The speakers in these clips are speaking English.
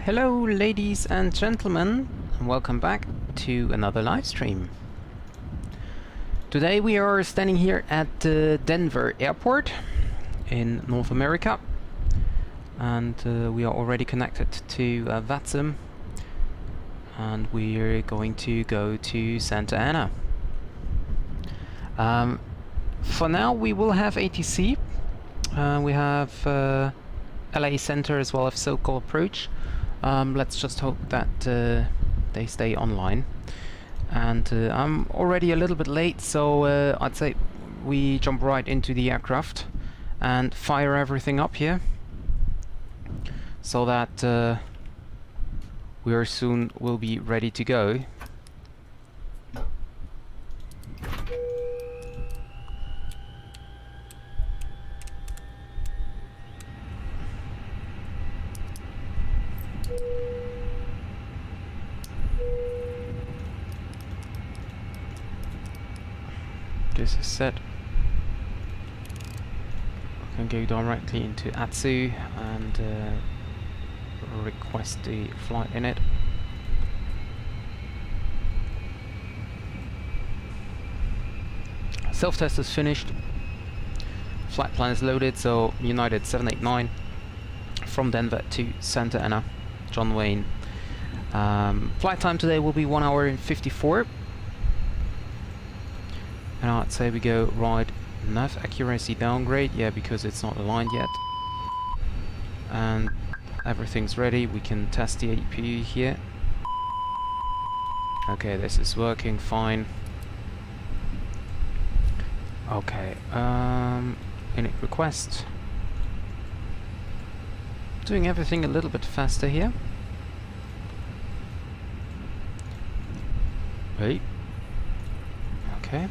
Hello ladies and gentlemen, and welcome back to another live stream. Today we are standing here at Denver Airport in North America, and we are already connected to VATSIM, and we're going to go to Santa Ana. For now we will have ATC, we have LA Center as well as SoCal approach. Let's just hope that they stay online. And I'm already a little bit late, so I'd say we jump right into the aircraft and fire everything up here, so that we are soon will be ready to go. This is set. I can go directly into Atsu and request the flight in it. Self-test is finished. Flight plan is loaded, so United 789 from Denver to Santa Ana, John Wayne. Flight time today will be 1 hour and 54. And I'd say we go right. Nav accuracy downgrade, yeah, because it's not aligned yet. And everything's ready. We can test the APU here. Okay, this is working fine. Okay, init request. Doing everything a little bit faster here. Wait. Okay.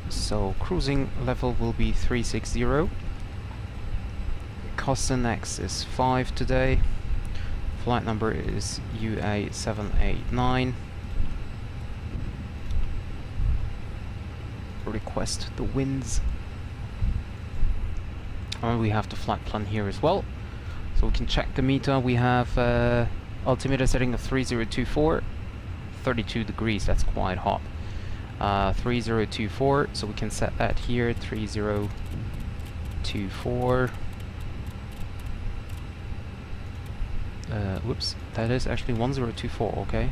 So cruising level will be 360. Costin X is 5 today. Flight number is UA789. Request the winds. And we have the flight plan here as well, so we can check the meter. We have altimeter setting of 3024, 32 degrees. That's quite hot. 3024, so we can set that here. 3024. Whoops, that is actually 1024. Okay.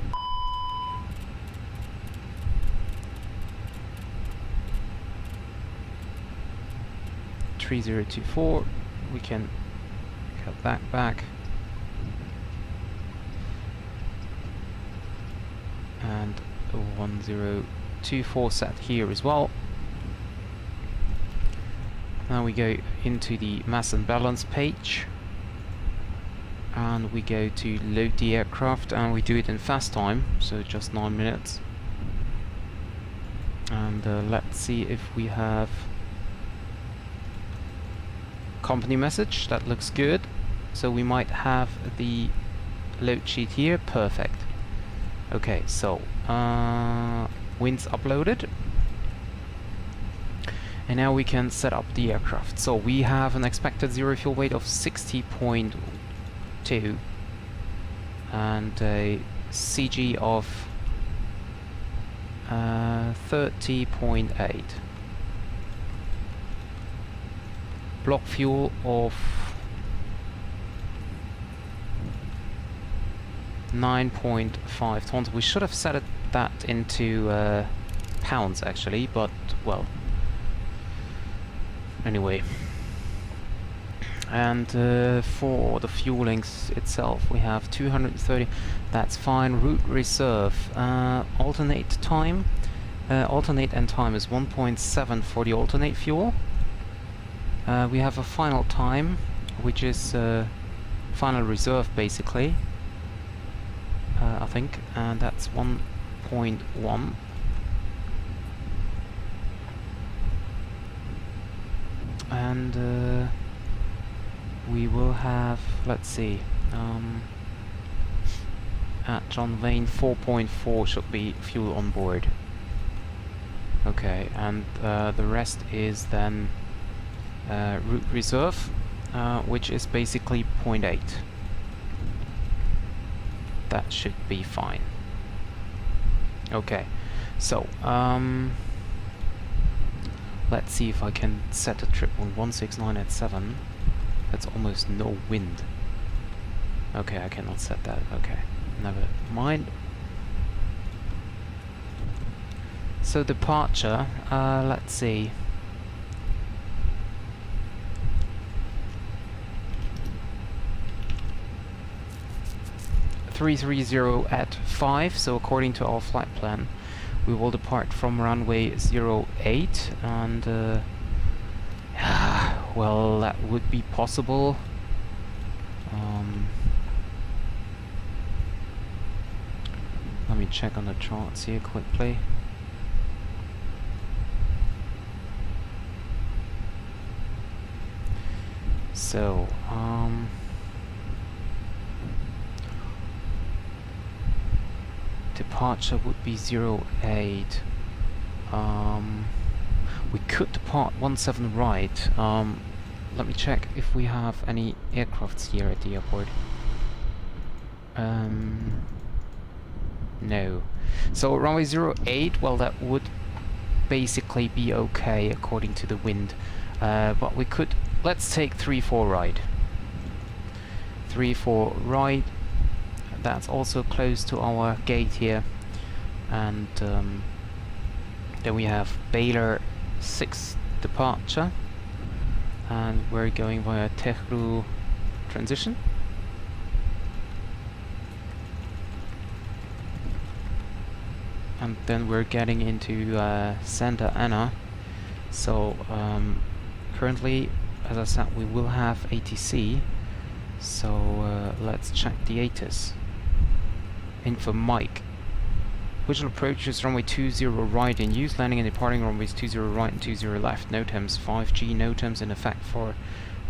.3024. We can cut that back. And 1024 set here as well. Now we go into the mass and balance page, and we go to load the aircraft, and we do it in fast time, so just 9 minutes. And let's see if we have company message. That looks good, so we might have the load sheet here. Perfect. Okay, so winds uploaded, and now we can set up the aircraft. So we have an expected zero fuel weight of 60.2 and a CG of 30.8. Block fuel of 9.5 tons. We should have set that into pounds actually, but well, anyway. And for the fuelings itself, we have 230. That's fine. Route reserve. Alternate time. Alternate end time is 1.7 for the alternate fuel. We have a final time, which is final reserve basically. I think, and that's 1.1. And we will have, let's see, at John Wayne 4.4 should be fuel on board. Okay, and the rest is then route reserve. which is basically 0.8. That should be fine. Okay, so let's see if I can set a trip on 169 at 7. That's almost no wind. Okay, I cannot set that. Okay, never mind. So departure, let's see. (330) at 5, so according to our flight plan we will depart from runway 08, and well, that would be possible. Let me check on the charts here quickly. So departure would be 08. We could depart 17 right. Let me check if we have any aircrafts here at the airport. No. So runway 08, well, that would basically be okay according to the wind. But we could, let's take 34 right. 34 right. That's also close to our gate here. And then we have Baylor 6 departure. And we're going via Tehru transition. And then we're getting into Santa Ana. So currently, as I said, we will have ATC. So let's check the ATIS. Info Mike. Visual approaches runway 20 right in use, landing and departing runways 20 right and 20 left. NOTAMs 5G, NOTAMs in effect for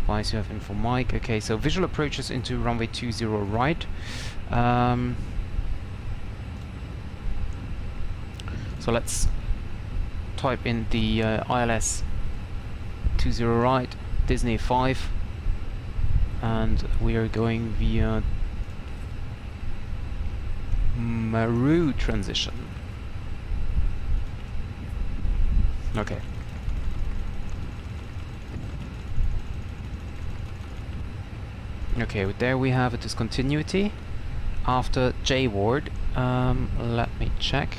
advice you have info Mike. Okay, so visual approaches into runway 20 right. So let's type in the ILS 20 right, Disney 5, and we are going via Maru transition. Okay. Okay, there we have a discontinuity after J ward. Let me check.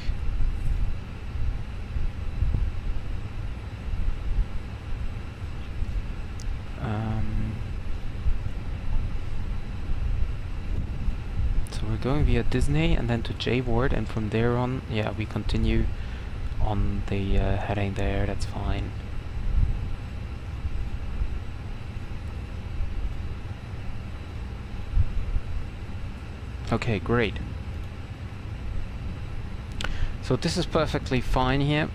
So we're going via Disney and then to J ward, and from there on, yeah, we continue on the heading there. That's fine. Okay, great. So this is perfectly fine here.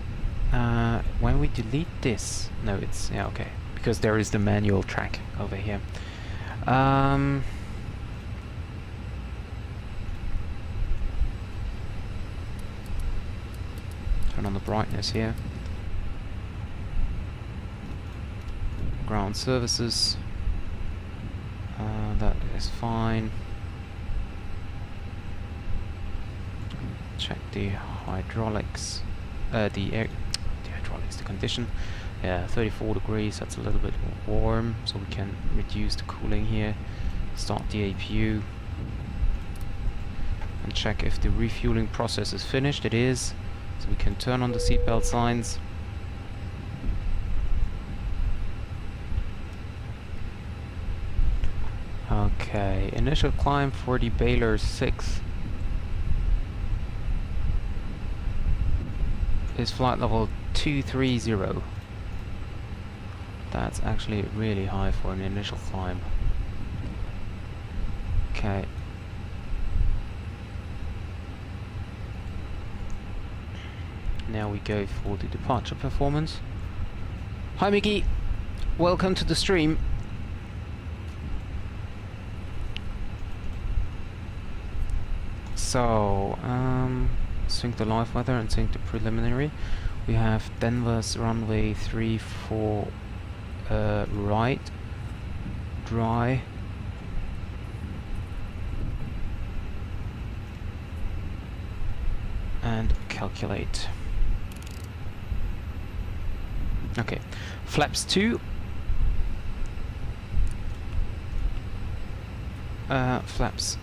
When we delete this, no, it's, yeah, okay, because there is the manual track over here. Turn on the brightness here. Ground services. That is fine. Check the hydraulics. The hydraulics, the condition. Yeah, 34 degrees. That's a little bit warm, so we can reduce the cooling here. Start the APU and check if the refueling process is finished. It is. So we can turn on the seatbelt signs. Okay, initial climb for the Baylor 6 is flight level 230. That's actually really high for an initial climb. Okay. Now we go for the departure performance. Hi Mickey, welcome to the stream. So, sync the live weather and sync the preliminary. We have Denver's runway 34 right, dry. And calculate. Okay, flaps 2. Flaps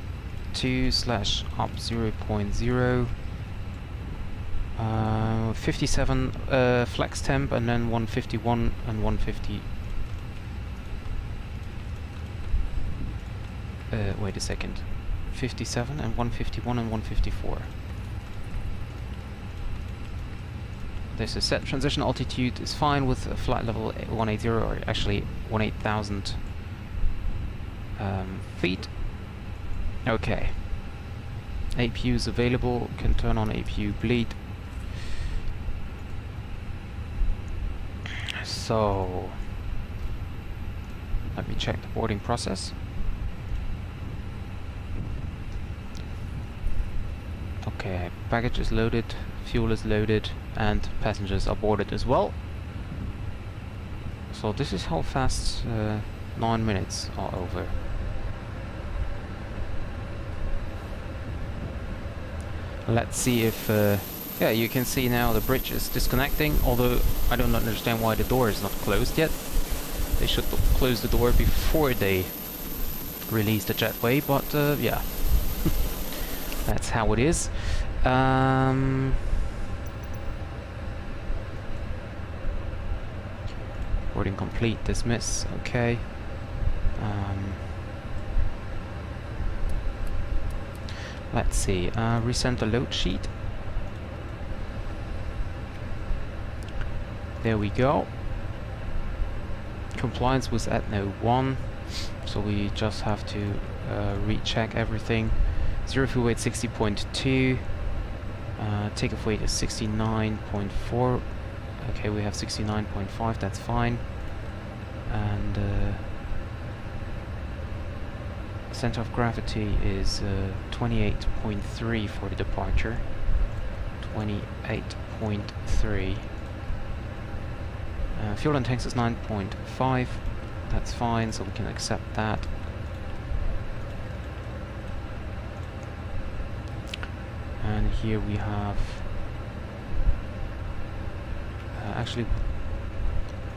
2 slash up 0.0. 57 flex temp, and then 151 and 150. Wait a second. 57 and 151 and 154. This is set. Transition altitude is fine with a flight level 180, or actually 18,000 feet. Okay. APU is available. Can turn on APU bleed. So let me check the boarding process. Okay, baggage is loaded, fuel is loaded, and passengers are boarded as well. So this is how fast 9 minutes are over. Let's see if yeah, you can see now the bridge is disconnecting, although I don't understand why the door is not closed yet. They should close the door before they release the jetway, but yeah. That's how it is. Boarding complete, dismiss, okay. Let's see, resend the load sheet. There we go. Compliance was at no 1, so we just have to recheck everything. Zero fuel weight 60.2. Takeoff weight is 69.4. Okay, we have 69.5, that's fine. And center of gravity is 28.3 for the departure. 28.3. Fuel and tanks is 9.5. That's fine, so we can accept that. And here we have actually,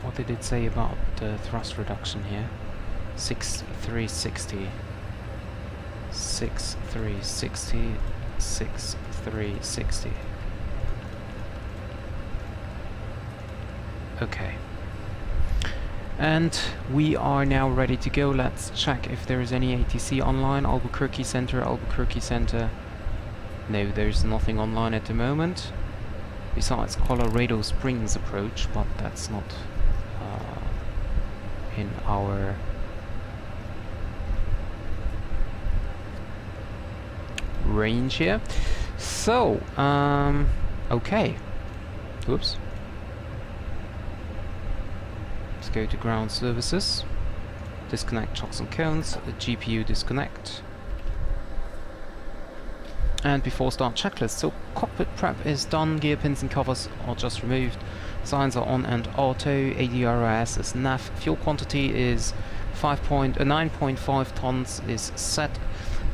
what did it say about the thrust reduction here? 6360, 6360, 6360. Okay. And we are now ready to go. Let's check if there is any ATC online. Albuquerque Center, Albuquerque Center. No, there's nothing online at the moment. Besides Colorado Springs approach, but that's not in our range here. So, okay. Whoops. Let's go to ground services. Disconnect chocks and cones. The GPU disconnect. And before start checklist. So cockpit prep is done, gear pins and covers are just removed, signs are on and auto, ADRS is nav, fuel quantity is 9.5 tons is set,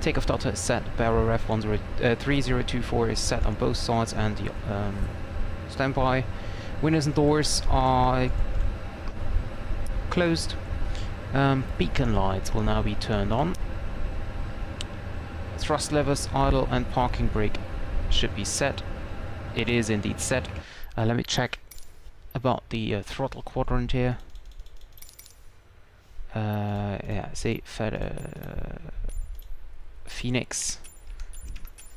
takeoff data is set, barrel ref 3024 is set on both sides, and the standby. Windows and doors are closed. Beacon lights will now be turned on. Thrust levers, idle and parking brake should be set. It is indeed set. Let me check about the throttle quadrant here. Yeah, see, Phoenix.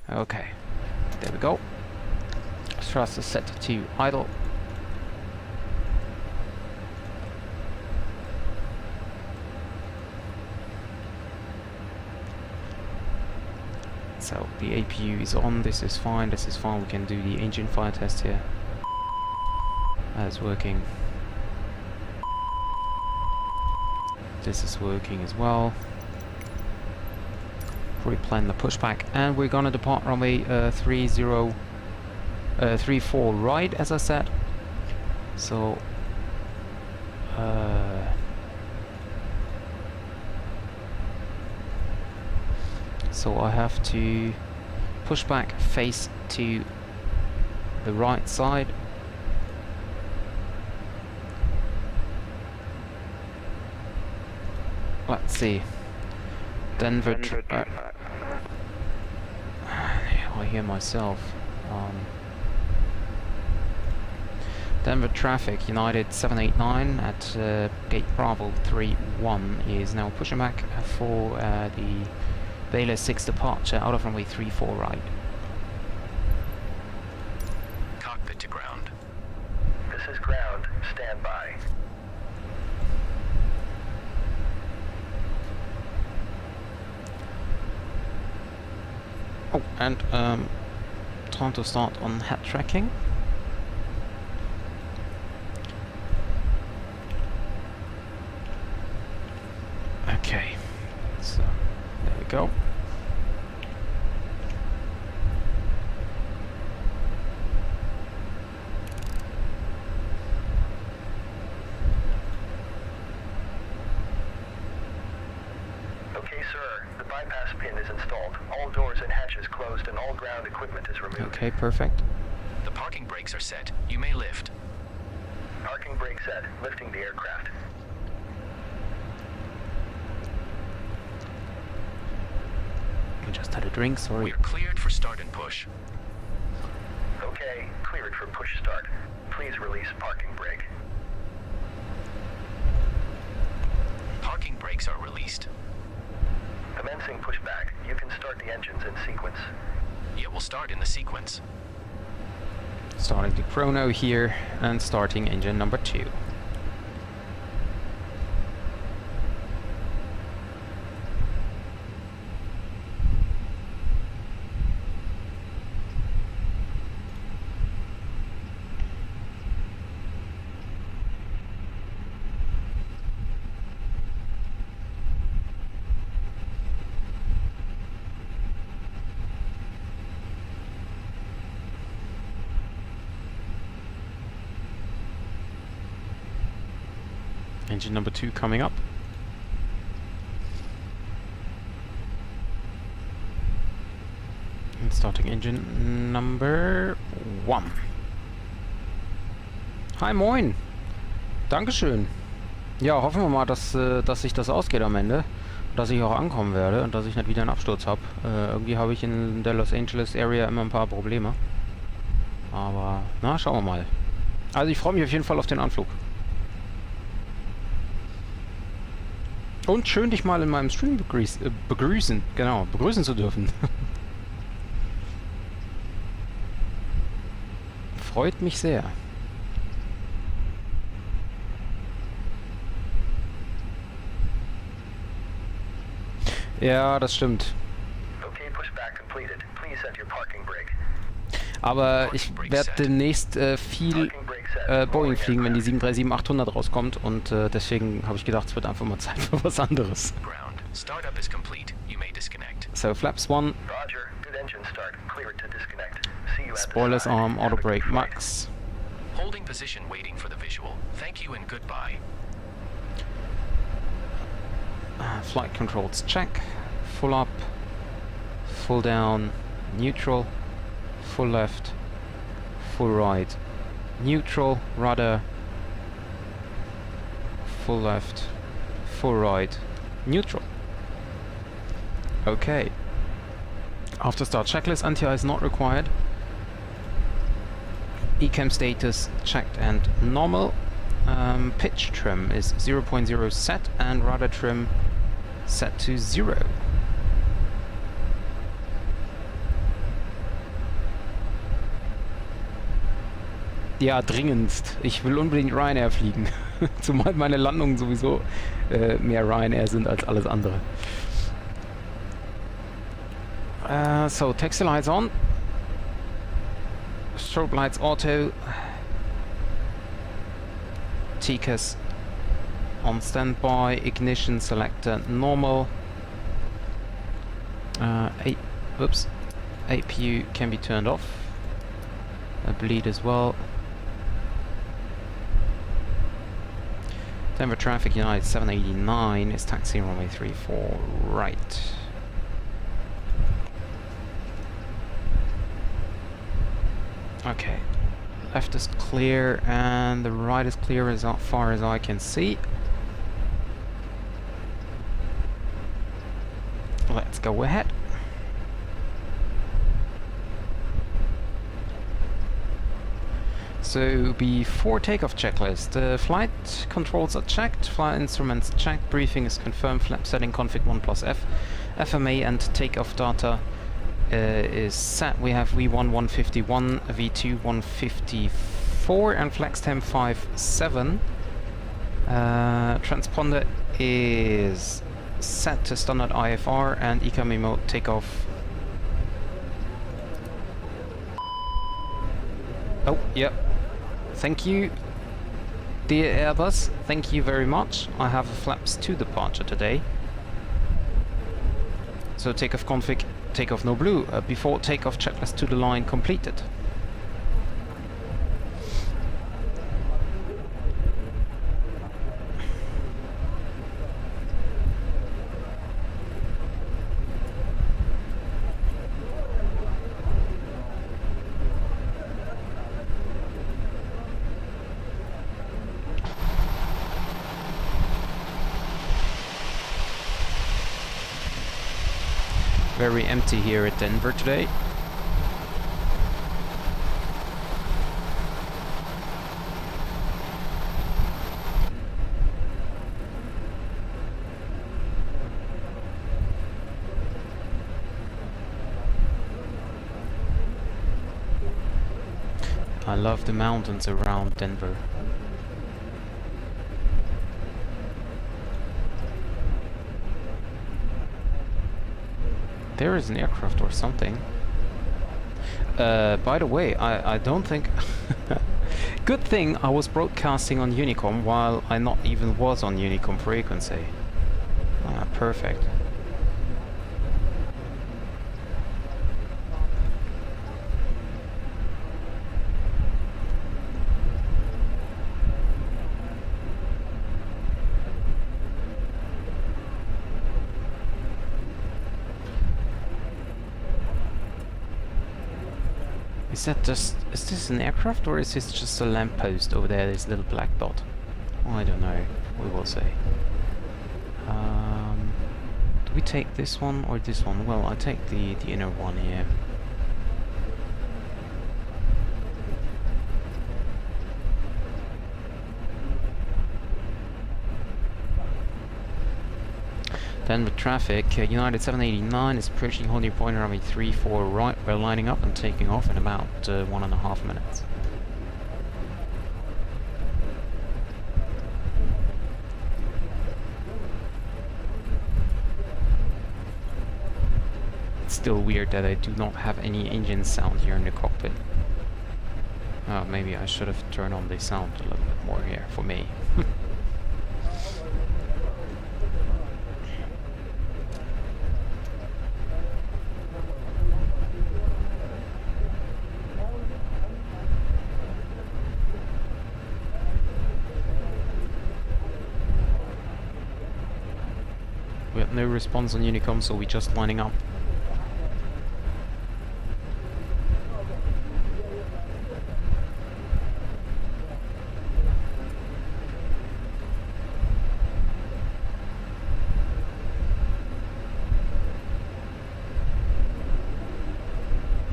Okay, there we go. Thrust is set to idle. So the APU is on, this is fine, we can do the engine fire test here. That is working. This is working as well. Pre-plan the pushback, and we're gonna depart runway 34 right, as I said. So So I have to push back face to the right side. Let's see. Denver. I hear myself. Denver traffic, United 789 at gate Bravo 31 is now pushing back for the Baylor 6 departure out of runway 34 right. Cockpit to ground. This is ground. Stand by. Oh, and time to start on head tracking. Okay, so there we go. Okay, sir. The bypass pin is installed. All doors and hatches closed and all ground equipment is removed. Okay, perfect. The parking brakes are set. You may lift. Parking brake set. Lifting the aircraft. I just had a drink, sorry. We are cleared for start and push. Okay, cleared for push start. Please release parking brake. Parking brakes are released. Commencing pushback. You can start the engines in sequence. Yeah, we'll start in the sequence. Starting the chrono here and starting engine number 2. Engine number 2 coming up. And starting engine number 1. Hi, moin. Dankeschön. Ja, hoffen wir mal, dass sich das ausgeht am Ende. Dass ich auch ankommen werde und dass ich nicht wieder einen Absturz habe. Irgendwie habe ich in der Los Angeles Area immer ein paar Probleme. Aber, na, schauen wir mal. Also ich freue mich auf jeden Fall auf den Anflug. Und schön, dich mal in meinem Stream begrüßen zu dürfen. Freut mich sehr. Ja, das stimmt. Okay, pushback completed. Please set your parking brake. Aber ich werde demnächst viel Boeing fliegen, wenn die 737-800 rauskommt und deswegen habe ich gedacht, es wird einfach mal Zeit für was anderes. Startup is complete. You may disconnect. So, flaps 1. Roger. Good engine start. Cleared to disconnect. See you at the Spoilers side. arm, Have a auto brake good flight. max. Holding position waiting for the visual. Thank you and goodbye. Flight controls check. Full up, full down, neutral, full left, full right, neutral, rudder, full left, full right, neutral. Okay. After start checklist, anti-air is not required. ECAM status checked and normal. Pitch trim is 0.0 set and rudder trim set to 0. Ja, dringendst. Ich will unbedingt Ryanair fliegen. Zumal meine Landungen sowieso mehr Ryanair sind als alles andere. So, taxi lights on. Strobe lights auto. TCAS on standby. Ignition selector normal. APU can be turned off. Bleed as well. Denver traffic United 789 is taxiing runway 34 right. Okay. Left is clear and the right is clear as far as I can see. Let's go ahead. So before takeoff checklist, flight controls are checked, flight instruments checked, briefing is confirmed, flap setting config 1+F, FMA and takeoff data is set. We have V1 151, V2 154 and flex temp 57. Transponder is set to standard IFR and economy mode takeoff. Oh, yep. Thank you, dear Airbus. Thank you very much. I have a flaps 2 departure today. So takeoff config, takeoff no blue. Before takeoff checklist to the line completed. Very empty here at Denver today. I love the mountains around Denver. There is an aircraft or something. By the way, I don't think... Good thing I was broadcasting on Unicom while I not even was on Unicom frequency. Ah, perfect. Is this an aircraft or is this just a lamppost over there, this little black dot? I don't know, we will see. Do we take this one or this one? Well, I take the inner one here. Then with traffic, United 789 is approaching holding point runway 34 right. We're lining up and taking off in about 1.5 minutes. It's still weird that I do not have any engine sound here in the cockpit. Maybe I should have turned on the sound a little bit more here for me. We have no response on Unicom, so we're just lining up.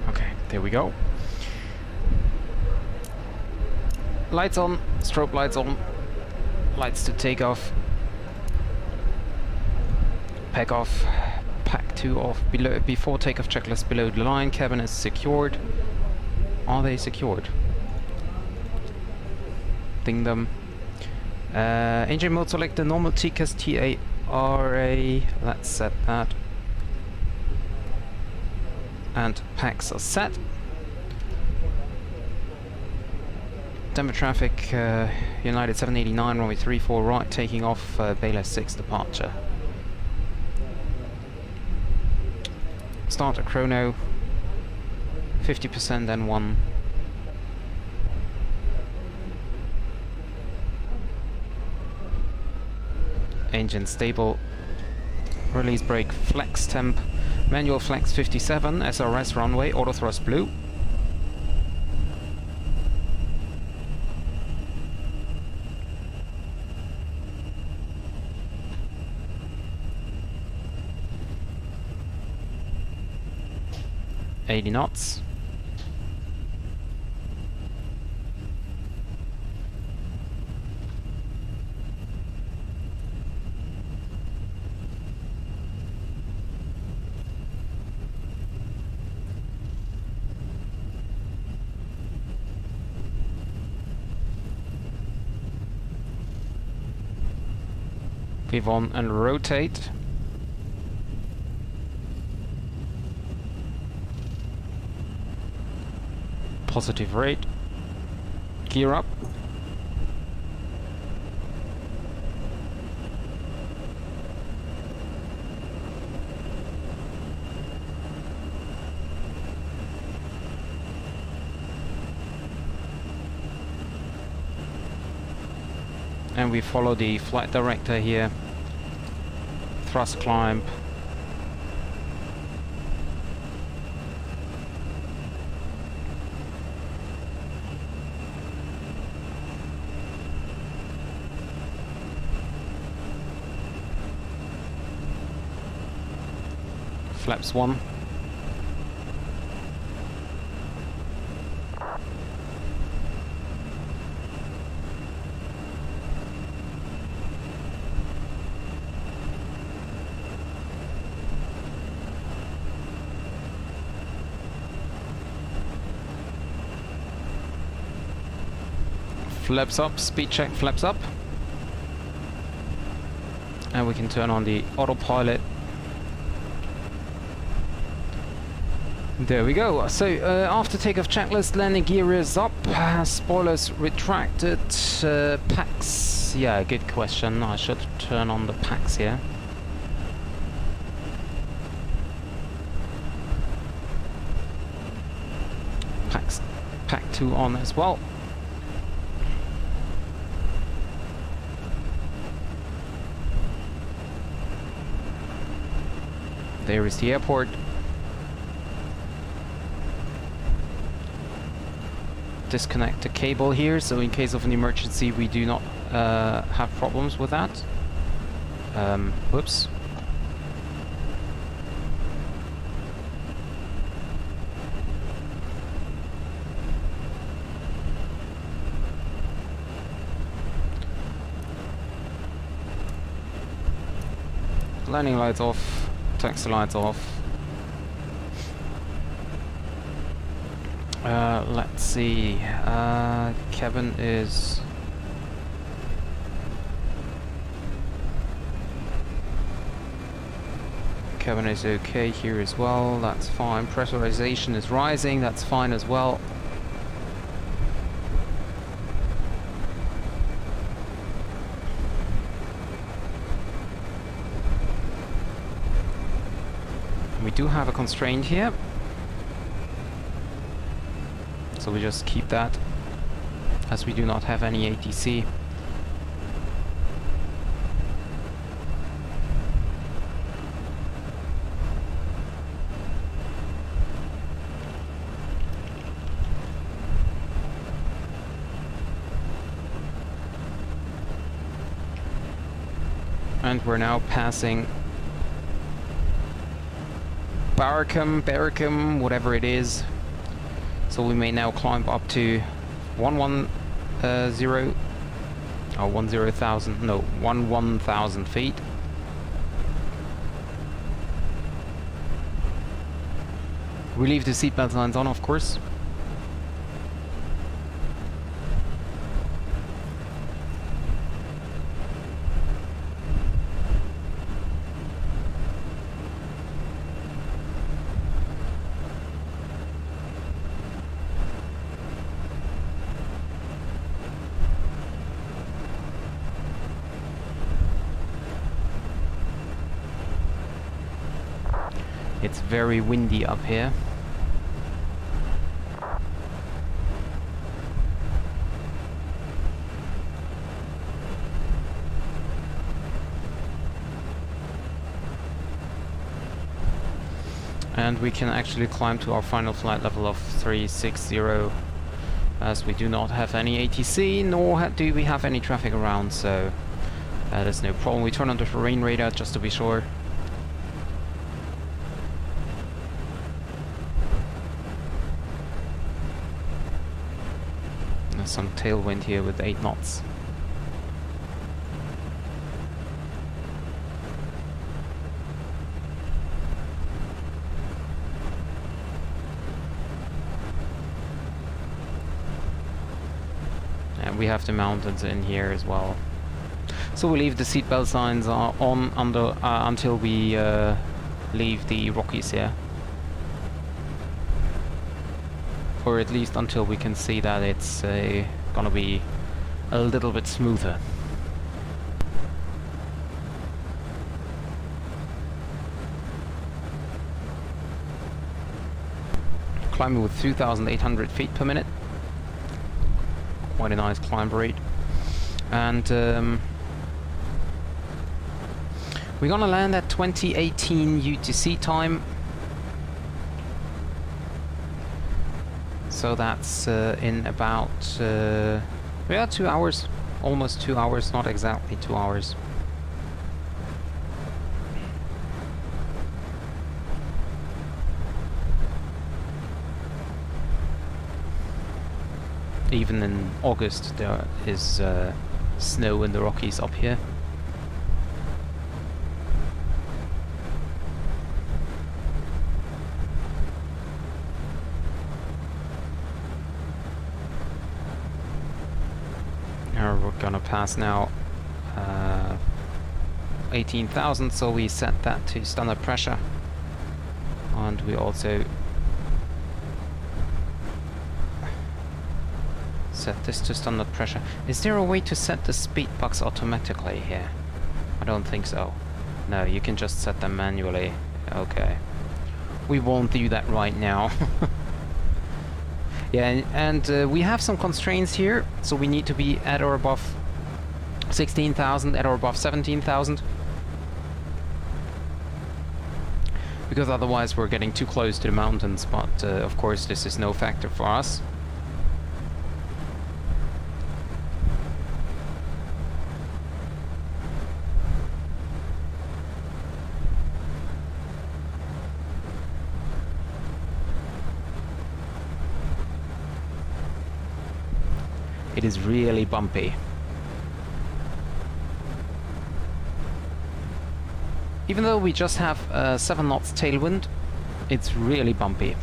Okay, there we go. Lights on, strobe lights on, lights to take off. Pack off, pack 2 off, below, before takeoff checklist below the line, cabin is secured. Are they secured? Ding them. Engine mode select the normal TCAS TARA, let's set that. And packs are set. Denver traffic, United 789, runway 34 right, taking off, Baylor 6 departure. Start a chrono, 50% then 1. Engine stable, release brake flex temp, manual flex 57, SRS runway, auto thrust blue. 80 knots. Weave on and rotate. Positive rate. Gear up. And we follow the flight director here. Thrust climb. Flaps 1. Flaps up, speed check, flaps up. And we can turn on the autopilot. There we go. So after takeoff checklist, landing gear is up, spoilers retracted, packs. Yeah, good question. I should turn on the packs here. Packs, pack 2 on as well. There is the airport. Disconnect the cable here, so in case of an emergency we do not have problems with that. Whoops. Landing lights off, taxi lights off. Let's see. Cabin is okay here as well. That's fine. Pressurization is rising. That's fine as well. We do have a constraint here. So we just keep that, as we do not have any ATC. And we're now passing Barracum, whatever it is. So we may now climb up to 11,000 feet. We leave the seatbelt signs on, of course. It's very windy up here. And we can actually climb to our final flight level of 360, as we do not have any ATC, nor do we have any traffic around, so that is no problem. We turn on the terrain radar just to be sure. some tailwind here with 8 knots. And we have the mountains in here as well. So we leave the seatbelt signs on until we leave the Rockies here. Or at least until we can see that it's gonna be a little bit smoother. Climbing with 2,800 feet per minute. Quite a nice climb rate. And we're gonna land at 2018 UTC time. So that's in about 2 hours, almost 2 hours, not exactly 2 hours. Even in August there is snow in the Rockies up here. We're gonna pass now 18,000, so we set that to standard pressure, and we also set this to standard pressure. Is there a way to set the speed box automatically here? I don't think so. No, you can just set them manually. Okay. We won't do that right now. Yeah, and we have some constraints here, so we need to be at or above 16,000, at or above 17,000. Because otherwise we're getting too close to the mountains, but of course this is no factor for us. It is really bumpy. Even though we just have 7 knots tailwind, it's really bumpy.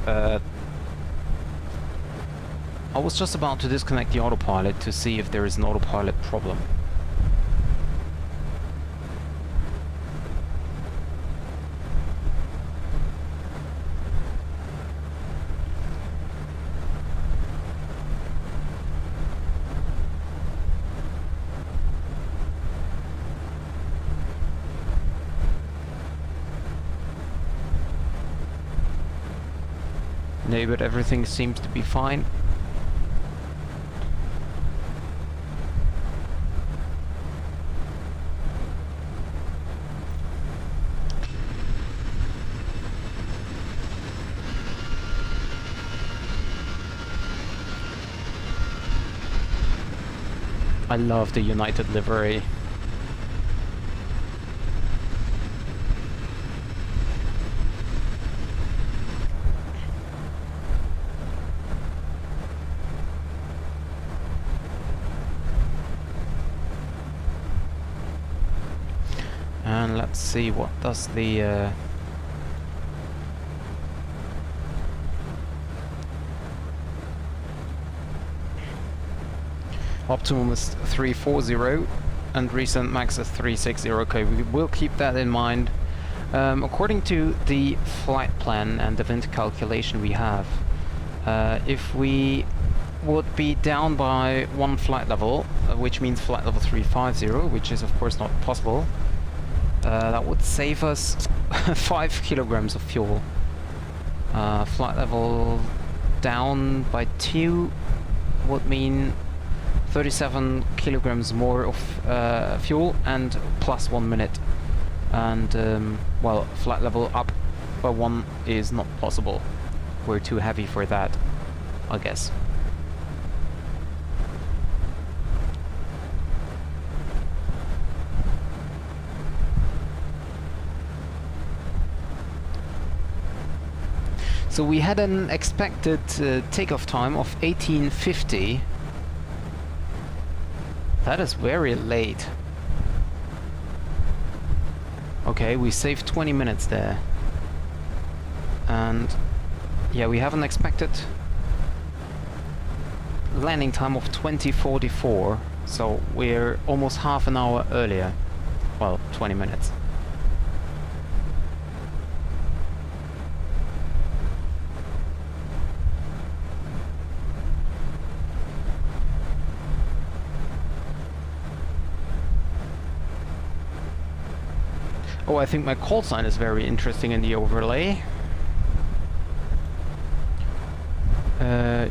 I was just about to disconnect the autopilot to see if there is an autopilot problem. No, but everything seems to be fine. I love the United livery. And let's see, what does the optimum is 340 and recent max is 360. Okay, we will keep that in mind. According to the flight plan and the wind calculation we have, if we would be down by 1 flight level, which means flight level 350, which is of course not possible, that would save us 5 kilograms of fuel. Flight level down by 2 would mean 37 kilograms more of fuel and plus 1 minute. And well, flight level up by 1 is not possible. We're too heavy for that, I guess. So we had an expected takeoff time of 1850. That is very late. Okay, we saved 20 minutes there. And yeah, we have an expected landing time of 2044. So we're almost half an hour earlier. Well, 20 minutes. Oh, I think my call sign is very interesting in the overlay.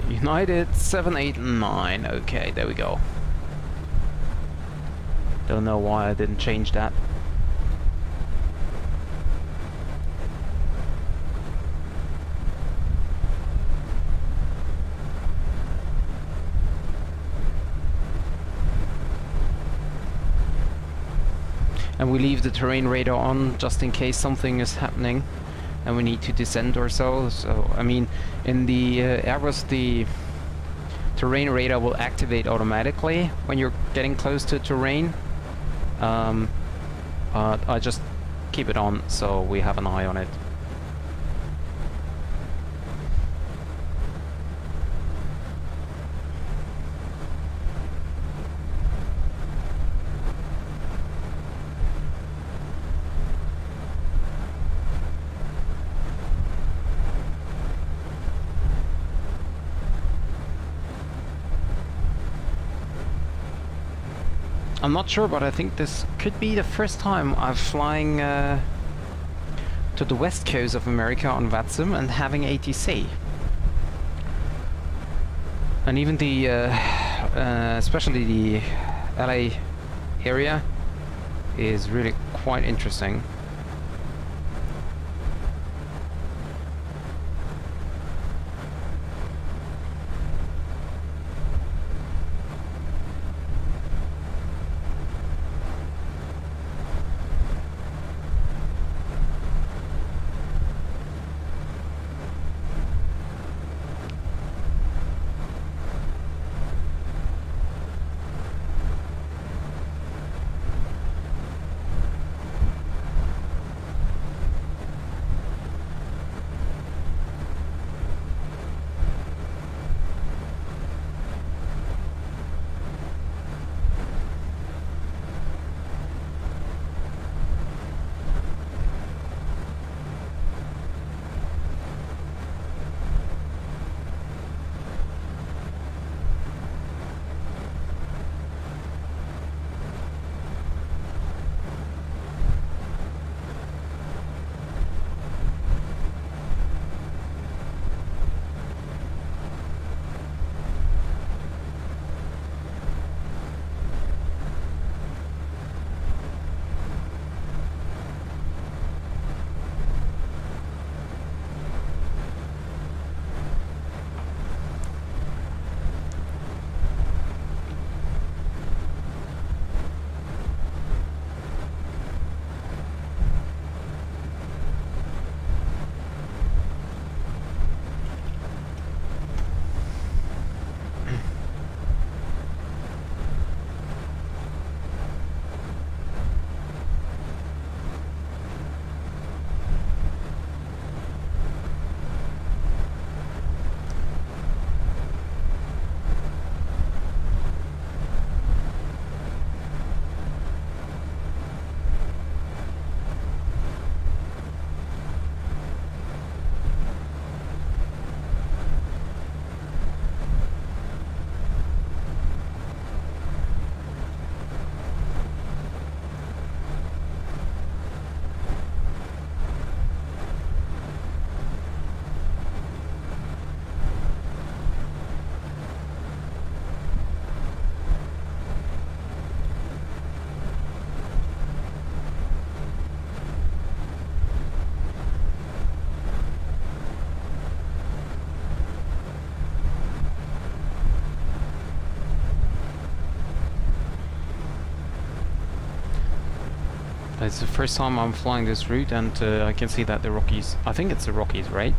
United 789. Okay, there we go. Don't know why I didn't change that. And we leave the terrain radar on just in case something is happening and we need to descend or so. So, I mean, in the Airbus, the terrain radar will activate automatically when you're getting close to terrain. I just keep it on so we have an eye on it. I'm not sure, but I think this could be the first time I'm flying to the west coast of America on VATSIM and having ATC. And even the, especially the LA area is really quite interesting. It's the first time I'm flying this route, and I can see that the Rockies, I think it's the Rockies, right?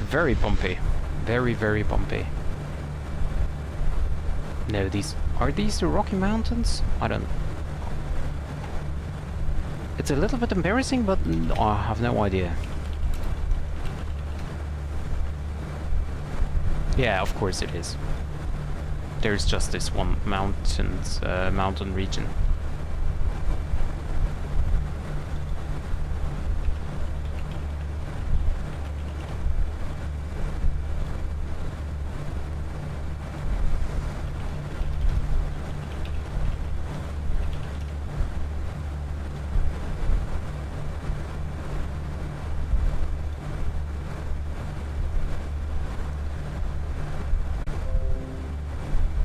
Very bumpy. Very, very bumpy. No, are these the Rocky Mountains? I don't know. It's a little bit embarrassing, but I have no idea. Yeah, of course it is. There's just this one mountain region.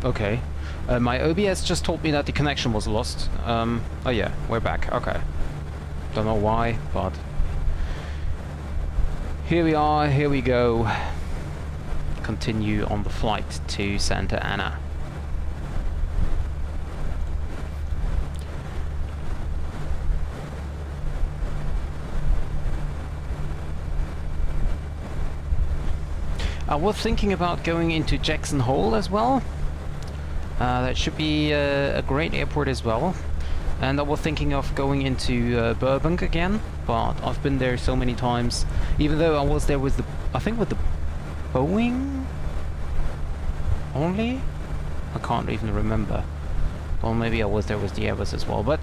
Okay. My OBS just told me that the connection was lost. Oh yeah, we're back. Okay. Don't know why, but... here we are, here we go. Continue on the flight to Santa Ana. I was thinking about going into Jackson Hole as well. That should be a great airport as well. And I was thinking of going into Burbank again, but I've been there so many times. Even though I was there with the, I think with the Boeing only? I can't even remember. Well, maybe I was there with the Airbus as well. But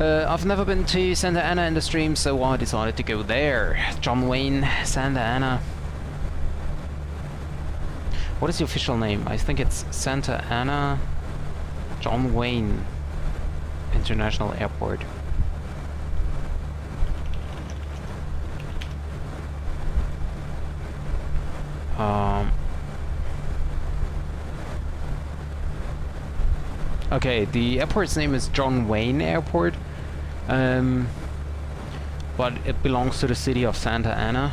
I've never been to Santa Ana in the stream, so I decided to go there. John Wayne, Santa Ana. What is the official name? I think it's Santa Ana John Wayne International Airport. Okay, the airport's name is John Wayne Airport, but it belongs to the city of Santa Ana.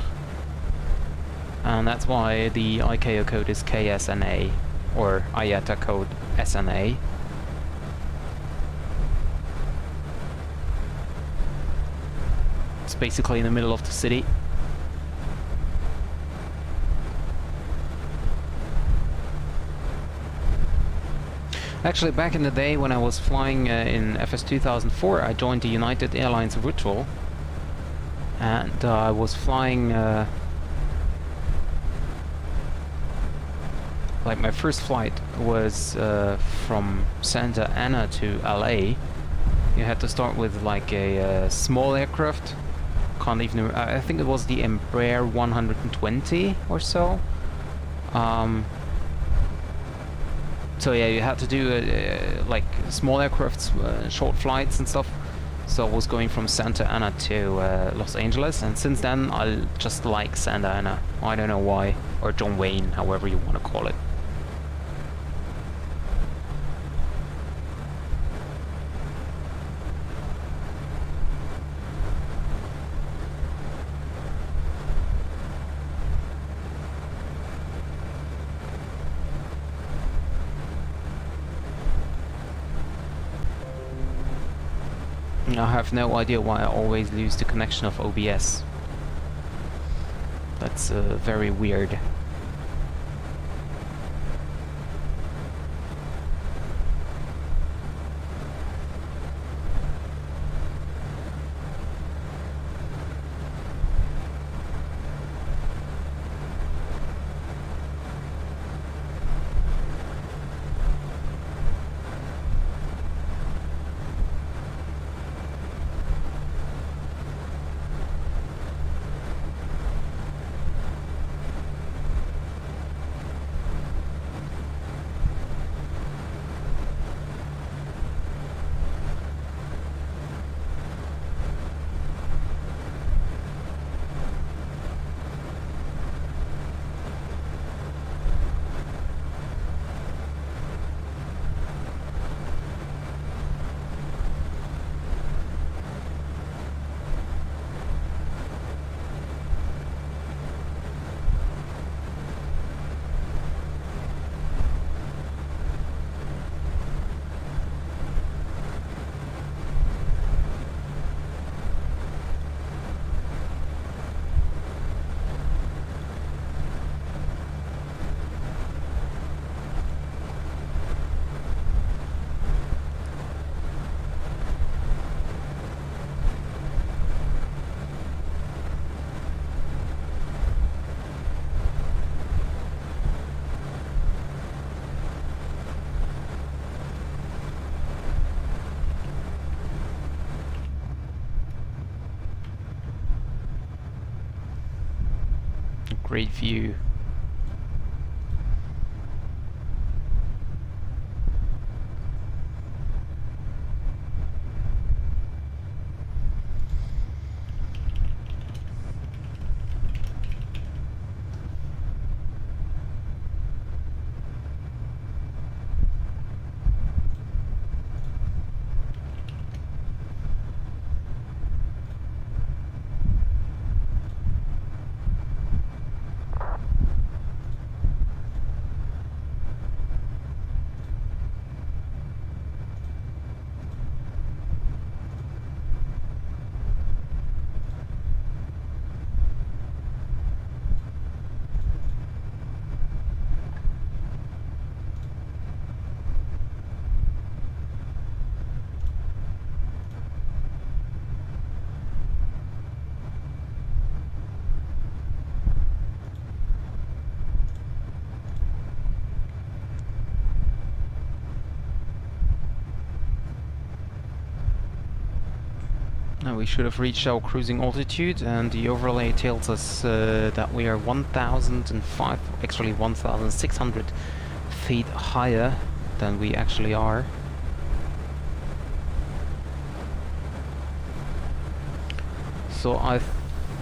And that's why the ICAO code is KSNA, or IATA code SNA. It's basically in the middle of the city. Actually, back in the day when I was flying in FS 2004, I joined the United Airlines virtual. And I was flying... like my first flight was from Santa Ana to LA. You had to start with like a small aircraft. Can't even. I think it was the Embraer 120 or so. So yeah, you had to do like small aircrafts, short flights and stuff. So I was going from Santa Ana to Los Angeles, and since then I just like Santa Ana. I don't know why, or John Wayne, however you want to call it. I have no idea why I always lose the connection of OBS. That's very weird. great view. Now we should have reached our cruising altitude, and the overlay tells us that we are 1,005, actually 1,600 feet higher than we actually are. So I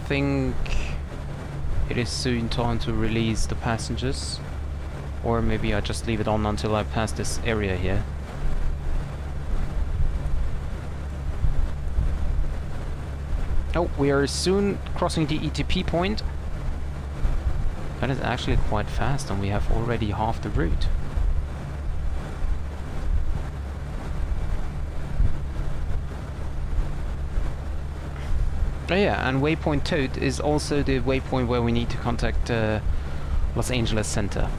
think it is soon time to release the passengers, or maybe I just leave it on until I pass this area here. Oh, we are soon crossing the ETP point. That is actually quite fast, and we have already half the route. Oh yeah, and waypoint Toad is also the waypoint where we need to contact Los Angeles Center.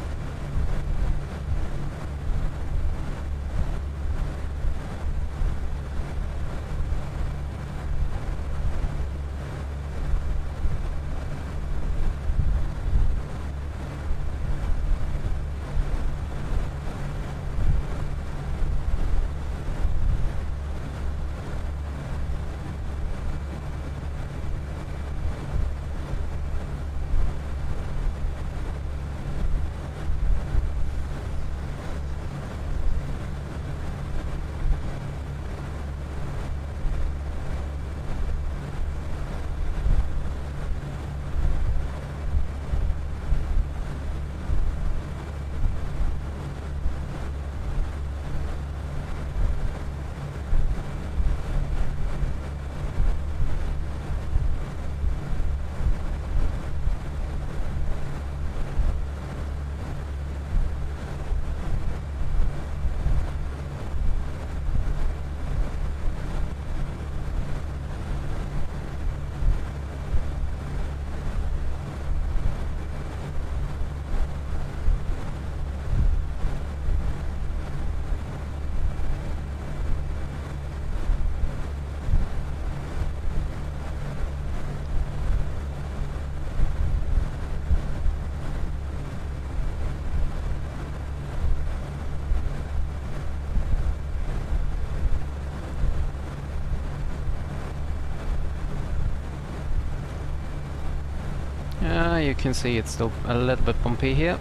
You can see it's still a little bit bumpy here.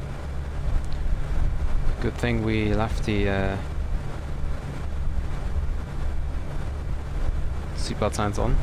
Good thing we left the seatbelt signs on.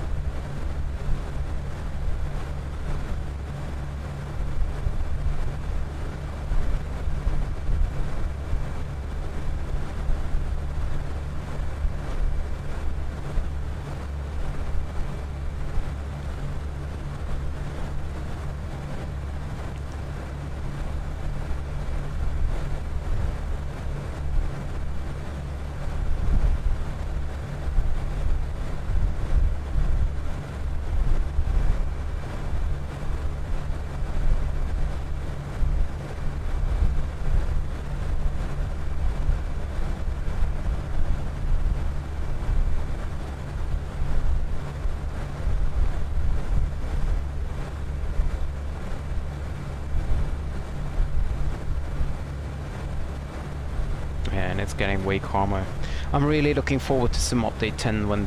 And it's getting way calmer. I'm really looking forward to some update 10 when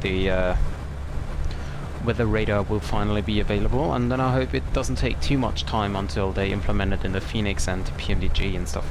weather radar will finally be available, and then I hope it doesn't take too much time until they implement it in the Fenix and PMDG and stuff.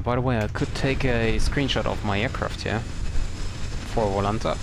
By the way, I could take a screenshot of my aircraft here for Volanta.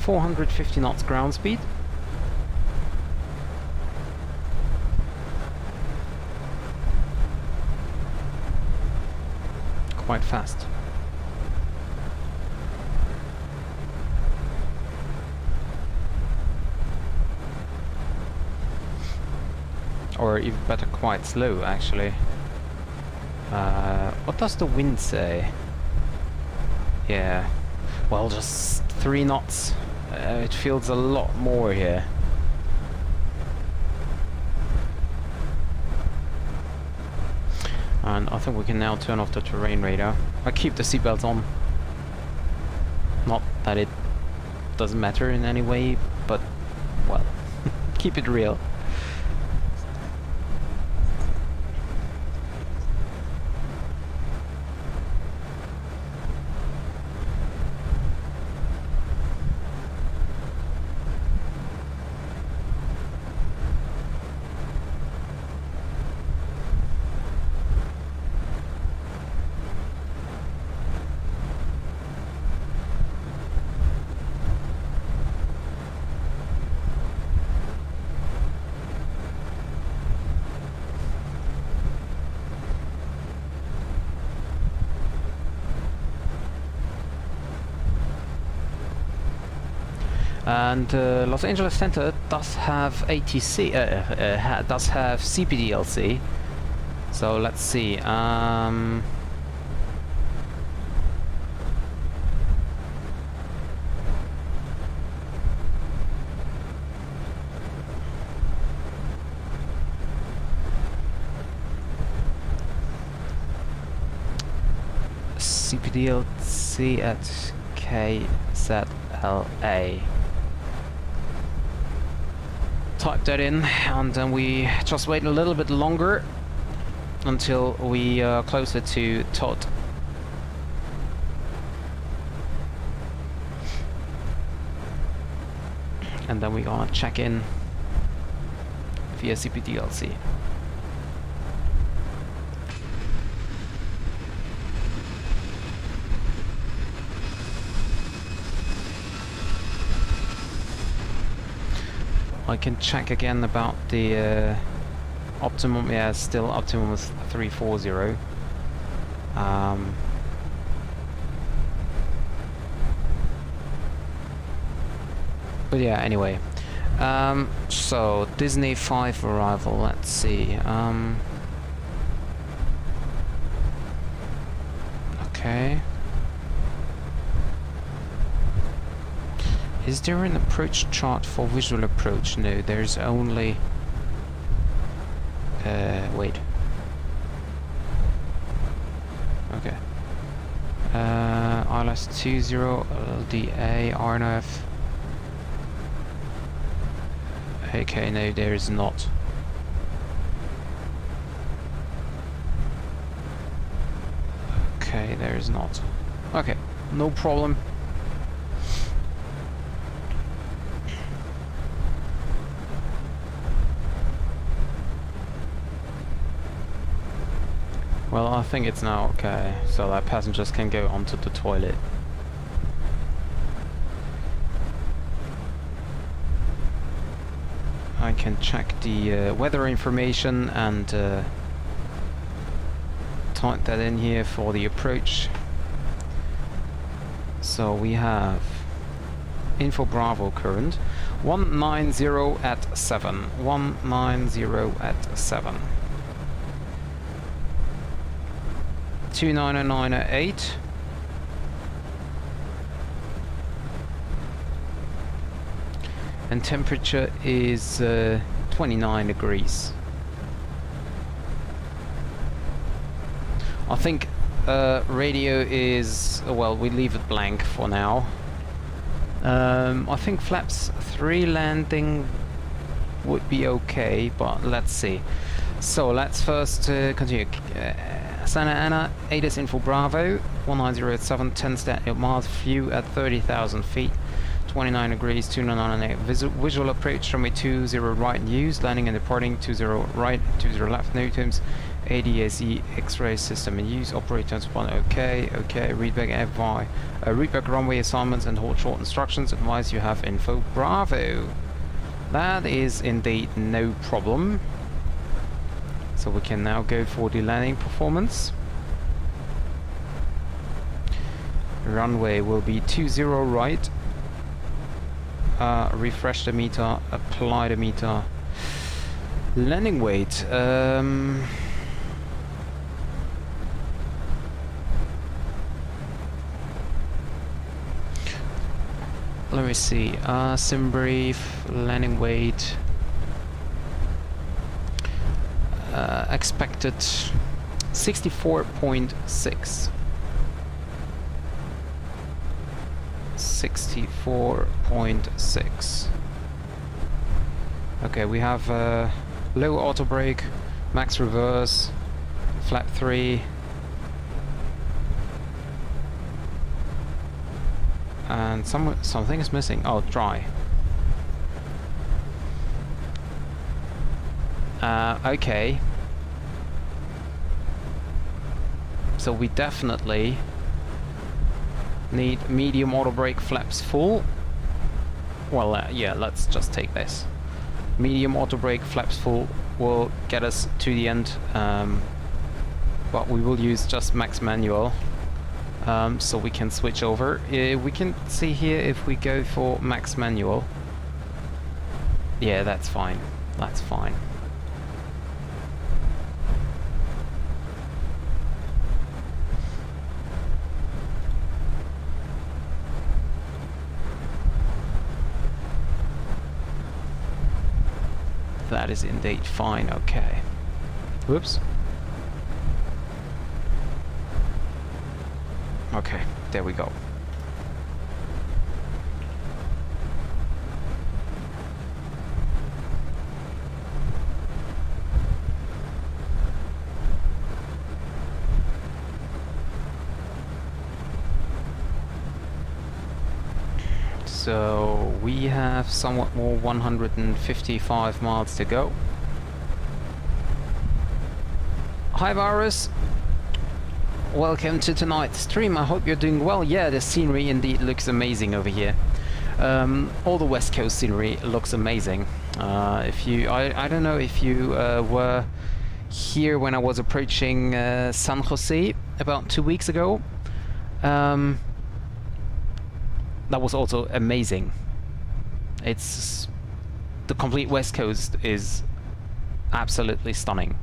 .450 knots ground speed. Quite fast. Or even better, quite slow actually. What does the wind say? Yeah, well, just 3 knots. It feels a lot more here. And I think we can now turn off the terrain radar. I keep the seatbelts on. Not that it doesn't matter in any way, but, well, keep it real. And Los Angeles Center does have ATC, does have CPDLC. So let's see. CPDLC at KZLA. Type that in, and then we just wait a little bit longer until we are closer to Todd. And then we're gonna check in via CPDLC. I can check again about the optimum. Yeah, still optimum is 340. But yeah, anyway. So Disney 5 arrival. Let's see. Okay. Is there an approach chart for visual approach? No, there's only... wait. Okay. ILS 20 LDA RNF. Okay, no, there is not. Okay, there is not. Okay, no problem. Well, I think it's now okay, so that passengers can go onto the toilet. I can check the weather information and type that in here for the approach. So we have Info Bravo current 190 at 7. 190 at 7. 299 at 8. And temperature is 29 degrees. I think radio is, well, we leave it blank for now. I think flaps 3 landing would be okay, but let's see. So let's first continue. Santa Ana, ADIS Info Bravo, 190 at 7, 10 static miles, view at 30,000 feet, 29 degrees, 298. Visual approach, runway 20 right and use, landing and departing 20 right, 20 left, no terms, ADAC X-ray system in use, operator respond okay, readback runway assignments and hold short instructions, advise you have Info Bravo. That is indeed no problem. So we can now go for the landing performance. Runway will be 20 right. Refresh the meter, apply the meter. Landing weight. Let me see. Sim brief, landing weight. Expected 64.6. 64.6. Okay, we have low auto brake, max reverse, flap 3, and something is missing. Oh, dry. Okay. So we definitely need medium auto brake, flaps full. Well, yeah, let's just take this. Medium auto brake, flaps full will get us to the end, but we will use just max manual, so we can switch over. We can see here if we go for max manual. Yeah, that's fine. That's fine. That is indeed fine, okay. Whoops. Okay, there we go. So we have somewhat more 155 miles to go. Hi Varus, welcome to tonight's stream. I hope you're doing well. Yeah, the scenery indeed looks amazing over here. All the West Coast scenery looks amazing. If you, I don't know if you were here when I was approaching San Jose about 2 weeks ago. That was also amazing. It's the complete West Coast is absolutely stunning.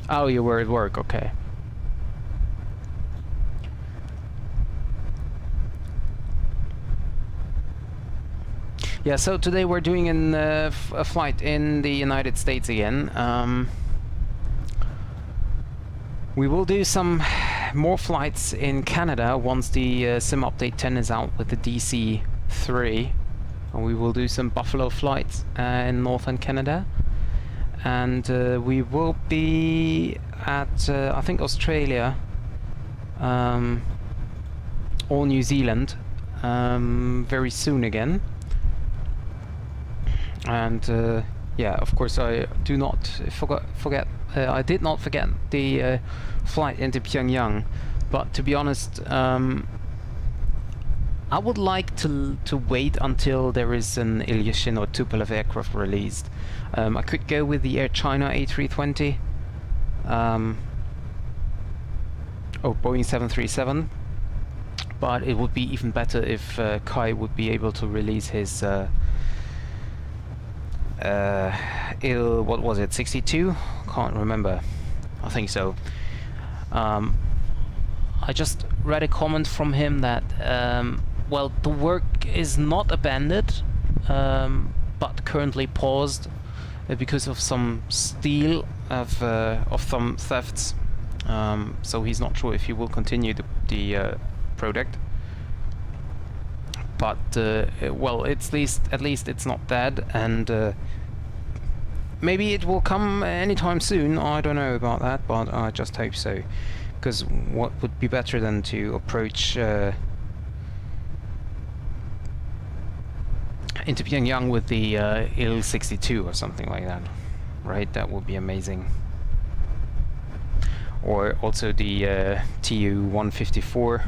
Oh, you were at work, okay. Yeah, so today we're doing a flight in the United States again. We will do some more flights in Canada once the Sim Update 10 is out with the DC-3. and we will do some Buffalo flights in northern Canada, and we will be at I think Australia or New Zealand very soon again. And yeah, of course, I do not forget. I did not forget the flight into Pyongyang, but to be honest, I would like to wait until there is an Ilyushin or Tupolev aircraft released. I could go with the Air China A320 or Boeing 737, but it would be even better if Kai would be able to release his what was it, 62? Can't remember. I think so. I just read a comment from him that well, the work is not abandoned, but currently paused because of some steal of some thefts. So he's not sure if he will continue the project. But well, at least it's not dead, and maybe it will come anytime soon. I don't know about that, but I just hope so. Because what would be better than to approach into Pyongyang with the Il-62 or something like that, right? That would be amazing. Or also the Tu-154.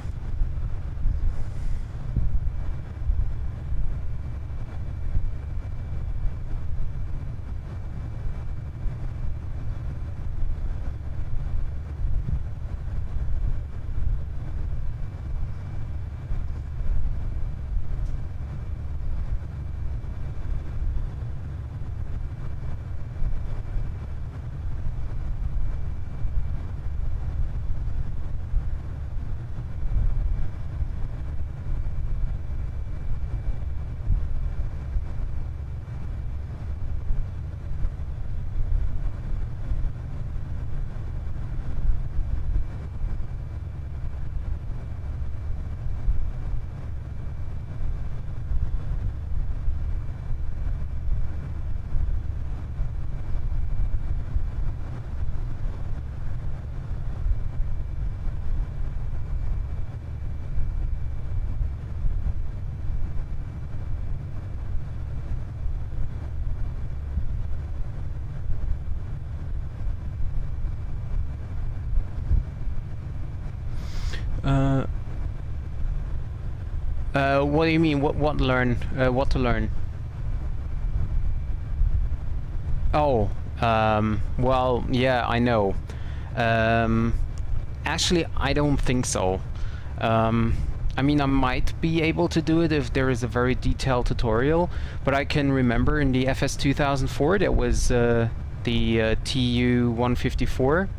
What do you mean? What learn? What to learn? Oh, well, yeah, I know. Actually, I don't think so. I mean, I might be able to do it if there is a very detailed tutorial, but I can remember in the FS 2004 there was the Tu-154.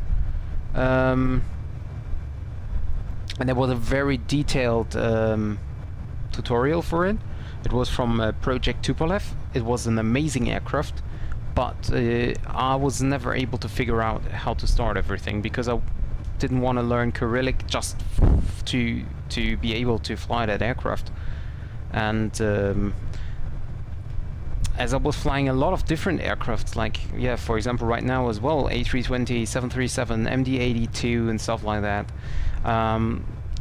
And there was a very detailed tutorial for it. It was from Project Tupolev. It was an amazing aircraft, but I was never able to figure out how to start everything because I didn't want to learn Cyrillic just to be able to fly that aircraft. And as I was flying a lot of different aircrafts, like, yeah, for example, right now as well, A320, 737, MD-82 and stuff like that,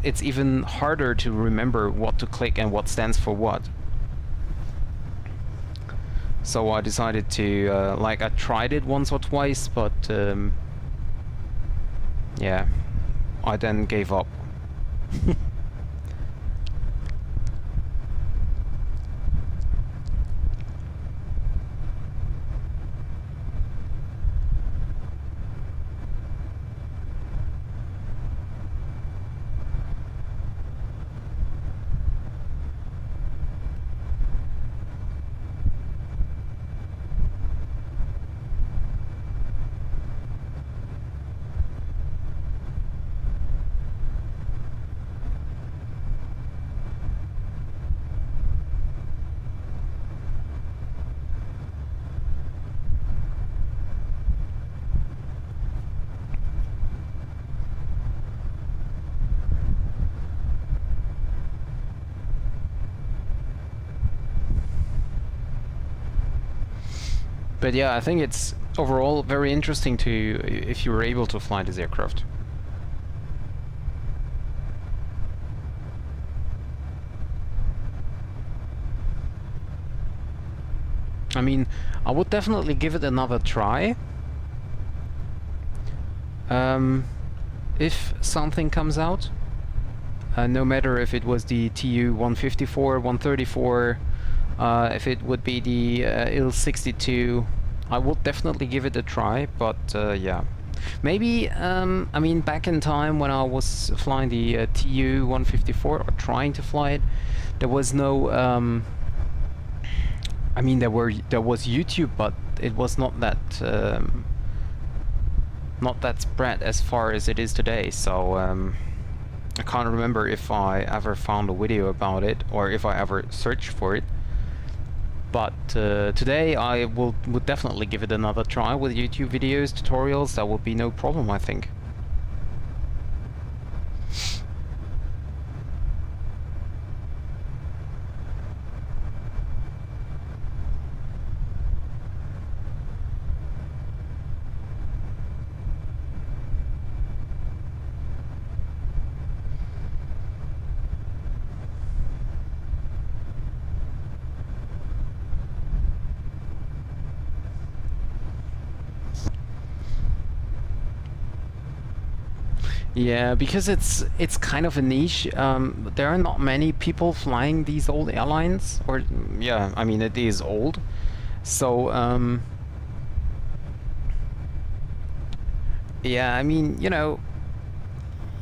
it's even harder to remember what to click and what stands for what. So I decided to, like, I tried it once or twice, but yeah, I then gave up. But yeah, I think it's overall very interesting to if you were able to fly this aircraft. I mean, I would definitely give it another try. If something comes out, no matter if it was the TU 154, 134, if it would be the IL-62, I would definitely give it a try. But yeah, maybe I mean, back in time when I was flying the TU 154 or trying to fly it, there was no. I mean, there was YouTube, but it was not that spread as far as it is today. So I can't remember if I ever found a video about it or if I ever searched for it. But today I would definitely give it another try with YouTube videos, tutorials. That would be no problem, I think. Yeah, because it's kind of a niche. There are not many people flying these old airlines, or yeah, I mean it is old. So yeah, I mean, you know,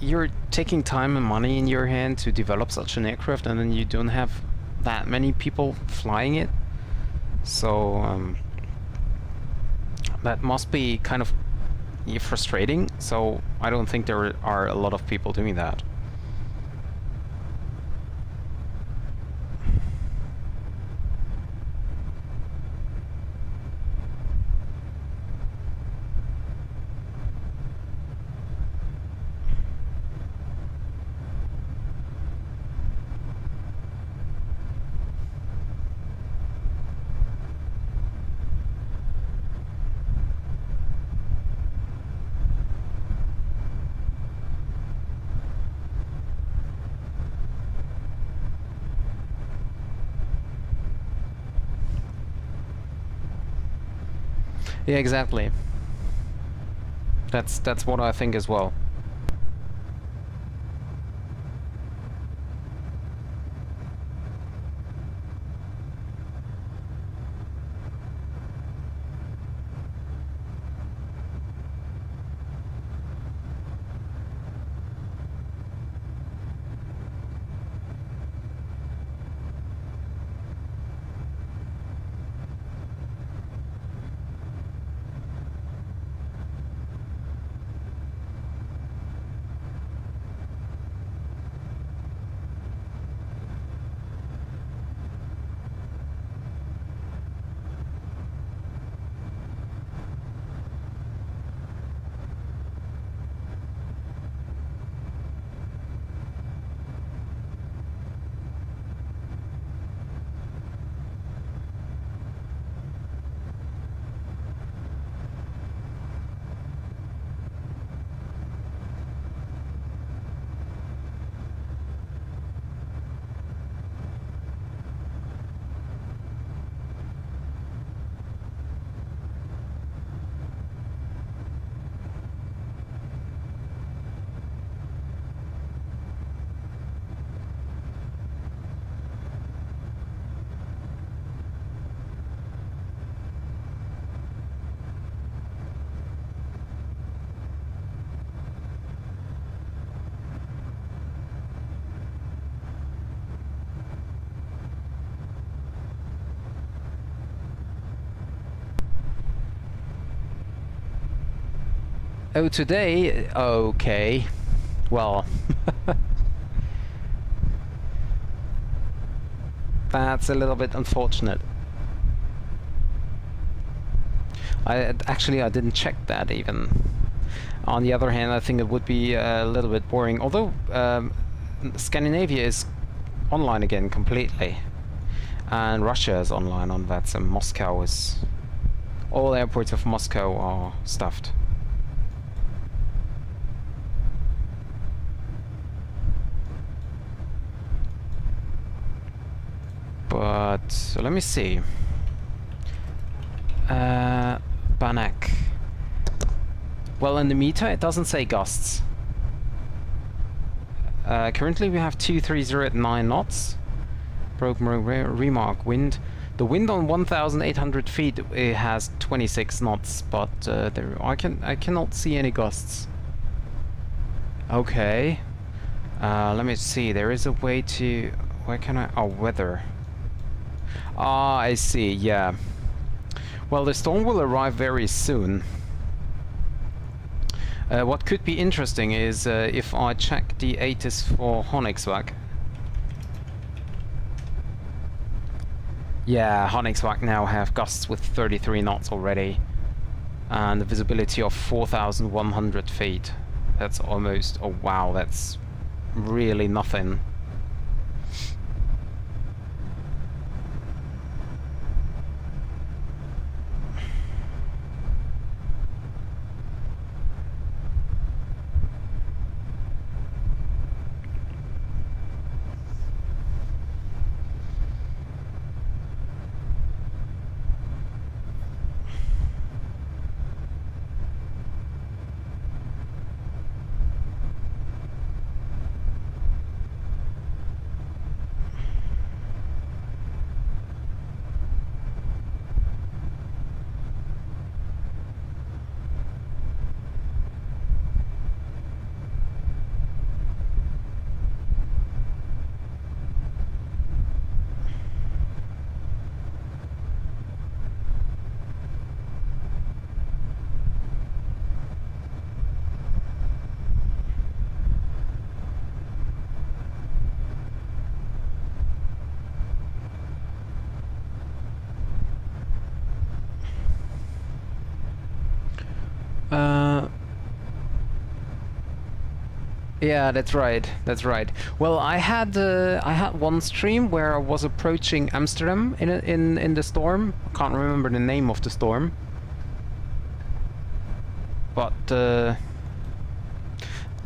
you're taking time and money in your hand to develop such an aircraft, and then you don't have that many people flying it. So that must be kind of frustrating. So I don't think there are a lot of people doing that. Yeah, exactly. That's what I think as well. Oh, today? Okay. Well... that's a little bit unfortunate. I didn't check that even. On the other hand, I think it would be a little bit boring. Although Scandinavia is online again completely. And Russia is online on that, so Moscow is all airports of Moscow are stuffed. But let me see. Banak. Well, in the meter it doesn't say gusts. Currently we have 230 at 9 knots. Remark wind. The wind on 1,800 feet it has 26 knots, but I cannot see any gusts. Okay. Let me see. There is a way to. Where can I? Oh, weather. Ah, I see. Yeah. Well, the storm will arrive very soon. What could be interesting is if I check the ATIS for Königsweg. Yeah, Königsweg now have gusts with 33 knots already, and a visibility of 4,100 feet. That's almost, oh wow, that's really nothing. Yeah, that's right. That's right. Well, I had one stream where I was approaching Amsterdam in the storm. I can't remember the name of the storm, but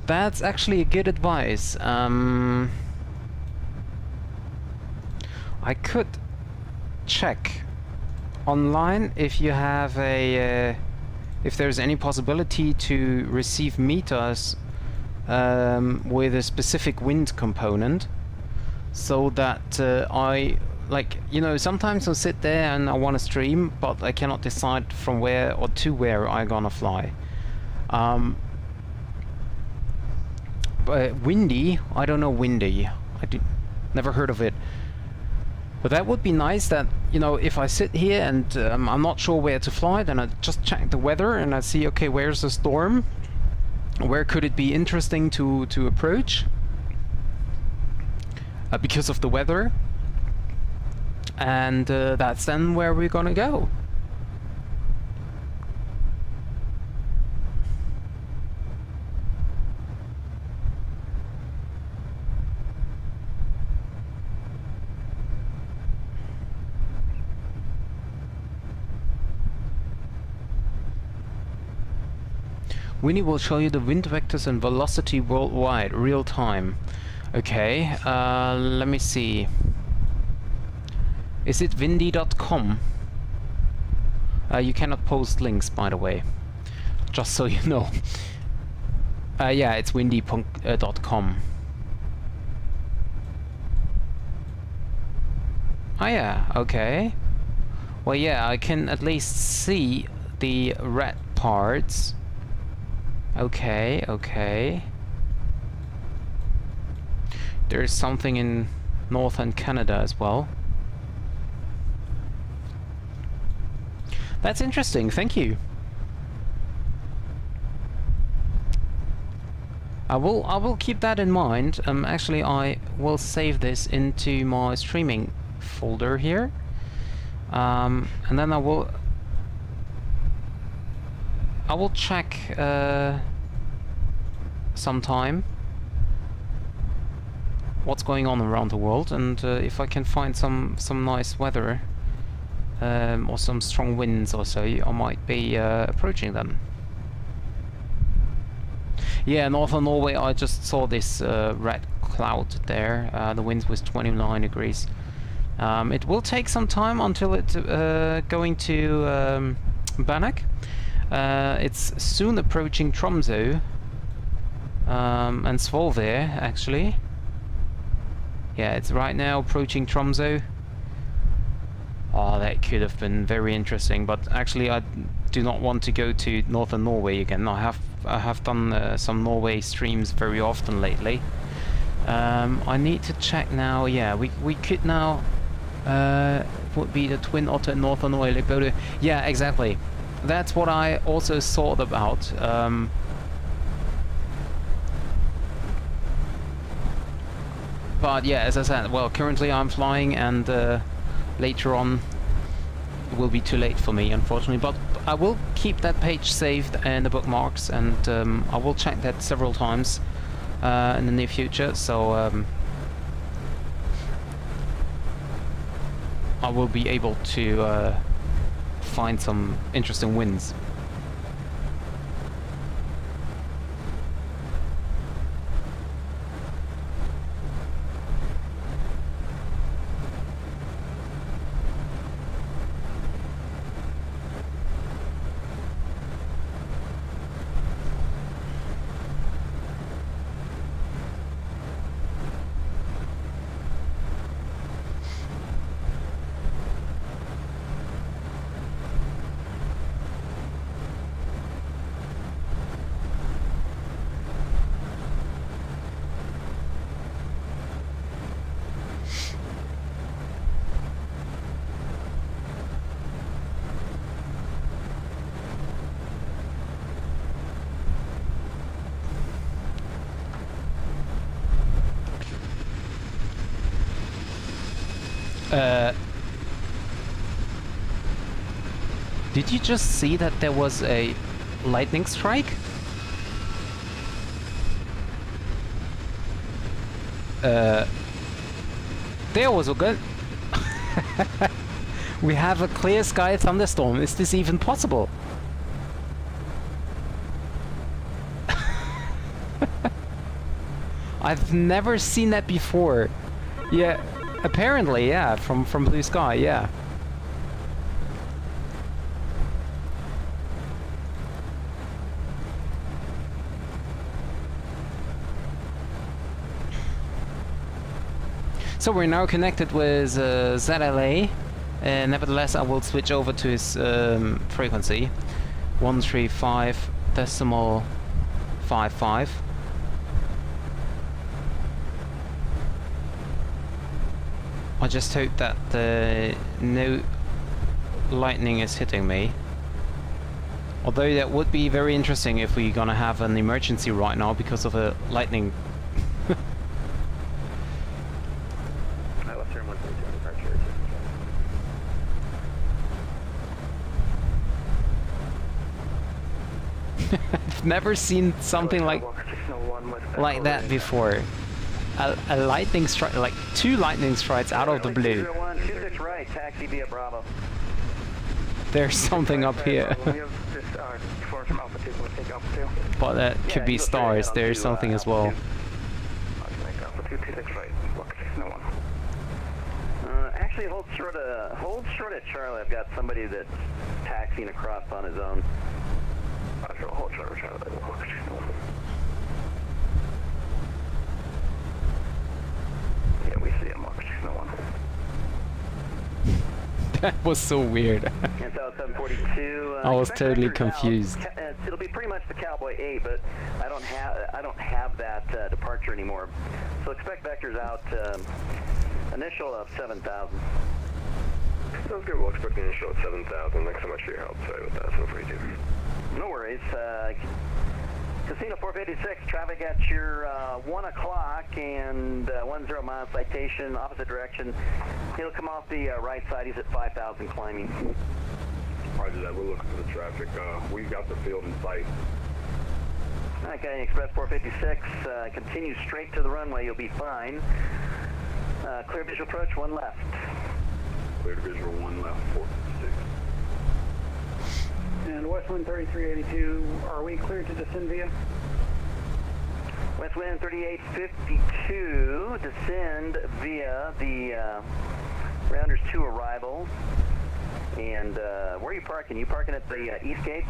that's actually a good advice. I could check online if you have a if there's any possibility to receive meters with a specific wind component, so that I, like, you know, sometimes I sit there and I want to stream, but I cannot decide from where or to where I'm gonna fly. But windy, I don't know windy. Never heard of it. But that would be nice, that, you know, if I sit here and I'm not sure where to fly, then I just check the weather and I see, okay, where's the storm? Where could it be interesting to approach because of the weather, and that's then where we're gonna go. Winnie will show you the wind vectors and velocity worldwide, real time. Okay, let me see. Is it windy.com? You cannot post links, by the way, just so you know. Yeah, it's windy.com. Oh yeah, okay. Well, yeah, I can at least see the red parts. Okay, okay. There's something in northern Canada as well. That's interesting, thank you. I will keep that in mind. Actually, I will save this into my streaming folder here. And then I will check sometime what's going on around the world, and if I can find some nice weather, or some strong winds or so, I might be approaching them. Yeah, northern Norway, I just saw this red cloud there. The wind was 29 degrees. It will take some time until it's going to Banak. It's soon approaching Tromsø and Svolvær, actually. Yeah, it's right now approaching Tromsø. Oh, that could have been very interesting, but actually I do not want to go to northern Norway again. I have done some Norway streams very often lately. I need to check now. Yeah, we could now would be the Twin Otter in northern Norway. Yeah, exactly. That's what I also thought about. But yeah, as I said, well, currently I'm flying, and later on it will be too late for me, unfortunately. But I will keep that page saved in the bookmarks, and I will check that several times in the near future. So I will be able to find some interesting wins. Did you just see that there was a lightning strike? There was a good... We have a clear sky thunderstorm. Is this even possible? I've never seen that before. Yeah, apparently, yeah, from blue sky, yeah. So we're now connected with ZLA. Nevertheless, I will switch over to his frequency, 135.55. I just hope that no lightning is hitting me. Although that would be very interesting if we're gonna have an emergency right now because of a lightning. I've never seen something like that before. A lightning strike, like two lightning strikes out of the blue. There's something up here. But that could be stars. There's something as well. Actually, hold short at Charlie. I've got somebody that's taxiing across on his own. Hold short at Charlie. Yeah, we see him. No one. That was so weird. And so 742. I was totally confused. It'll be pretty much the Cowboy 8, but I don't have that departure anymore. So expect vectors out. Initial of 7,000. Sounds good. We'll expect an initial at 7,000. Thanks so much for your help. Sorry about that. 742. No worries. Casino 456, traffic at your 1 o'clock and 10 mile citation, opposite direction. He'll come off the right side. He's at 5,000 climbing. Roger that. We're looking for the traffic. We've got the field in sight. Okay, Express 456, continue straight to the runway. You'll be fine. Clear visual approach, 1 left. Clear visual, 1 left. 4. 456. And Westwind 3382, are we cleared to descend via? Westwind 3852, descend via the Rounders 2 arrival. And where are you parking? You parking at the east gates?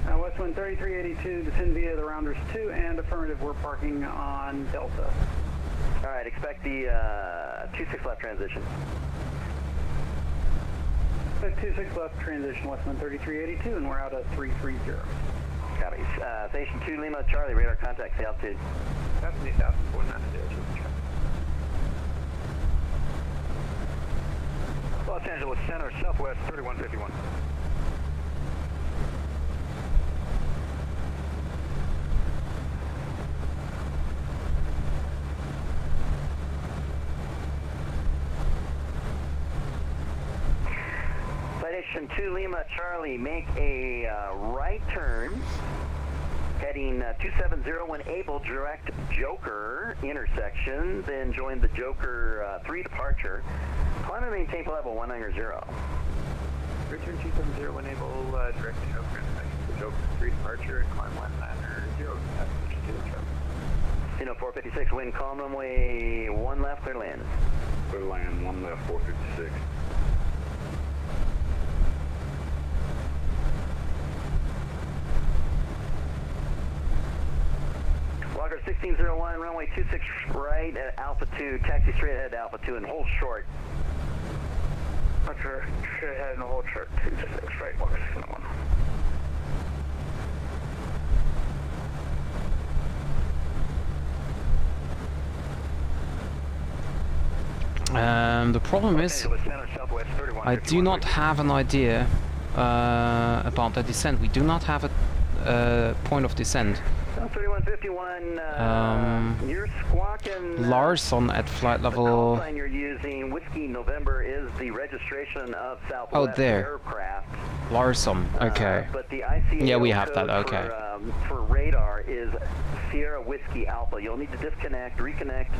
Westwind 3382, descend via the Rounders 2, and affirmative, we're parking on Delta. All right, expect the 26 left transition. 26 left transition, Westwind 3382, and we're out at 330. Copy. Station 2 Lima Charlie, radar contact, the altitude. That's 8,490. Los Angeles Center, Southwest 3151. Citation 2 Lima Charlie, make a right turn, heading 2701 Able, direct Joker intersection, then join the Joker 3 departure. Climb and maintain level 190. Return 2701 Able, direct Joker intersection for Joker 3 departure, and climb 190. Cino 456, wind calm, runway 1 left, clear to land. Clear land, 1 left, 456. Walker 1601, runway 26 right at Alpha 2, taxi straight ahead to Alpha 2 and hold short. Roger, straight ahead and hold short, 26 right, Walker 1601. The problem is, I do not have an idea about the descent. We do not have a point of descent. 3151, you're squawking. Larson at flight The call level. sign you're using, Whiskey November, is the registration of Southwest there. aircraft. Larson, okay. But the ICAO Yeah, we have that, code okay. for radar is Sierra Whiskey Alpha. You'll need to disconnect, reconnect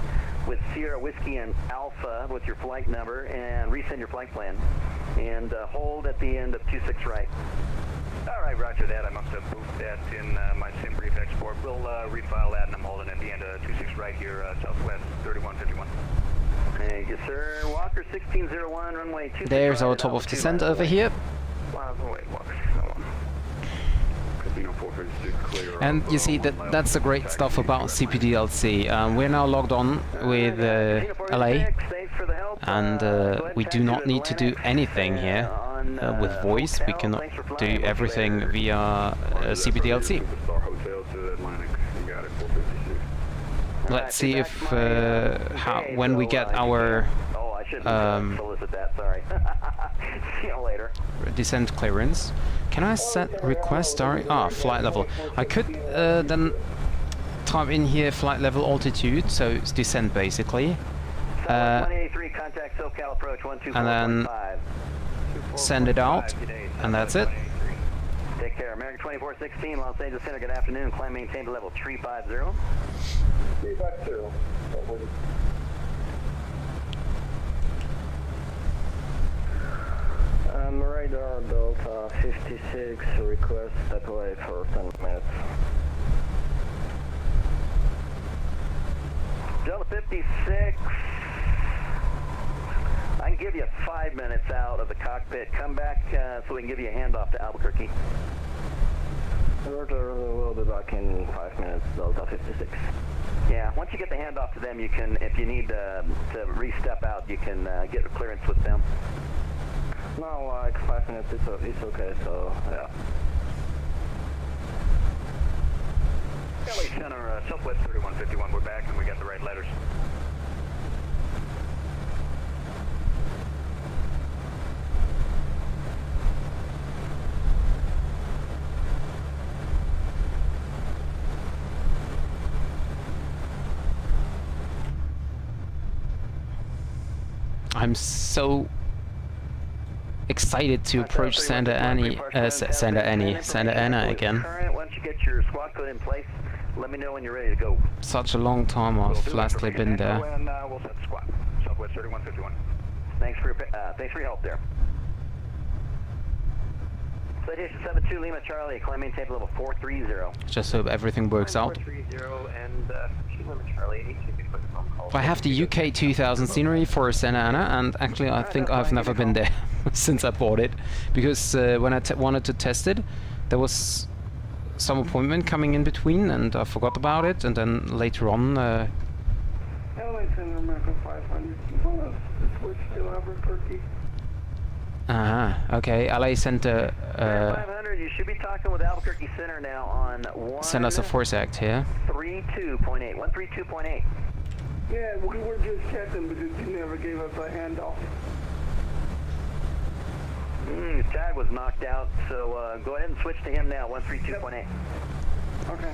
with Sierra Whiskey and Alpha with your flight number and resend your flight plan. And hold at the end of 26 right. All right, roger that. I must have moved that in my sim brief export. We'll refile that, and I'm holding at the end of 26 right here, Southwest 3151. Thank you, sir. Walker 1601, runway 26 There's right our at top of Alpha 2, descent miles over away. here. Miles away, Walker 1601. Casino 456 clear. And you see, that's the great stuff about CPDLC. We're now logged on with LA, and we do not need to do anything here with voice. We can do everything via CPDLC. Let's see if when we get our solicit that, sorry. See you later. descent clearance. Can I set request flight level? I could then type in here flight level altitude, so it's descent basically. 183, contact SoCal approach 124.5. And then send it out, and that's it. Take care. American 2416, Los Angeles Center, good afternoon. Climb maintain to level 350. 350. Radar Delta 56, request step away for 10 minutes. Delta 56, I can give you 5 minutes out of the cockpit. Come back so we can give you a handoff to Albuquerque. Roger, we'll be back in 5 minutes, Delta 56. Yeah, once you get the handoff to them, you can, if you need to re-step out, you can get a clearance with them. No, like 5 minutes, it's okay, so yeah. LA Center, Southwest 3151, we're back and we got the right letters. I'm so excited to approach Santa Ana again. Once you get your squawk code in place, let me know when you're ready to go. Such a long time I've lastly been there. And we'll set the squawk. Southwest 3151. Thanks for your help there. Citation 72 Lima Charlie, climb maintain level 430. Just hope everything works out. 430 and Lima Charlie, 82 quick phone call. I have the UK 2000 scenery for Santa Ana, and actually I think I've never been there since I bought it, because when I wanted to test it, there was some appointment coming in between, and I forgot about it, and then later on. Airlines Center America 500. Switch to Albuquerque. Okay. LA Center. 500. You should be talking with Albuquerque Center now on one. Send us a force act here. 132.8. 132.8. Yeah, we were just checking because you never gave us a handoff. His tag was knocked out, so go ahead and switch to him now. 132.8. Okay.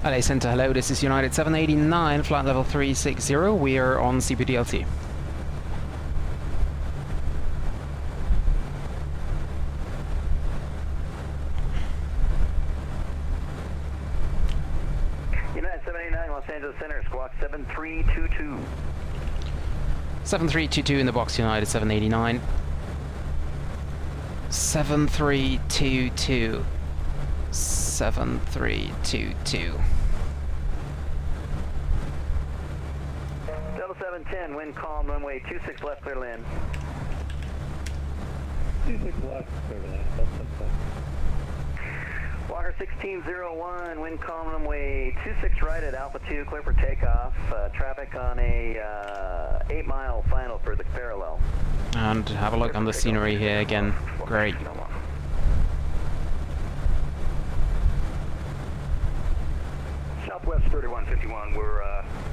LA Center, hello. This is United 789, flight level 360. We are on CPDLT. United 789, Los Angeles Center, squawk 7322. 7322 in the box, United 789. 7322. 7322. Delta 710, wind calm, runway 26 left, clear to land. 26 left, clear to land. Walker 1601, wind calm, runway 26 right at Alpha 2, clear for takeoff. Traffic on a 8-mile final for the parallel. And have a look on the scenery here again. Great. Southwest 3151, we're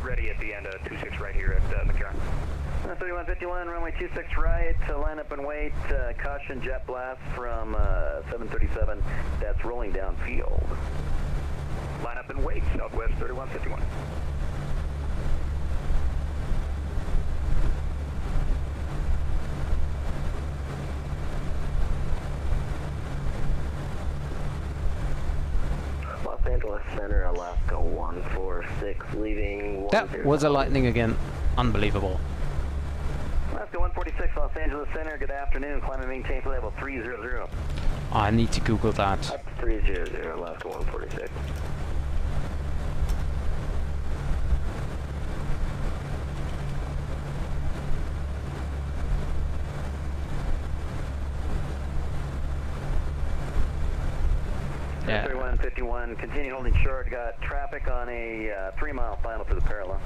ready at the end of 26 right here at McCarran. 3151, runway 26 right, line up and wait, caution jet blast from 737, that's rolling down field. Line up and wait, Southwest 3151. Los Angeles Center, Alaska 146, leaving... That was a lightning again. Unbelievable. Alaska 146, Los Angeles Center, good afternoon, climb and maintain for level 300. I need to Google that. 300, Alaska 146. Yeah. 3151, continue holding short, got traffic on a 3-mile final for the parallel.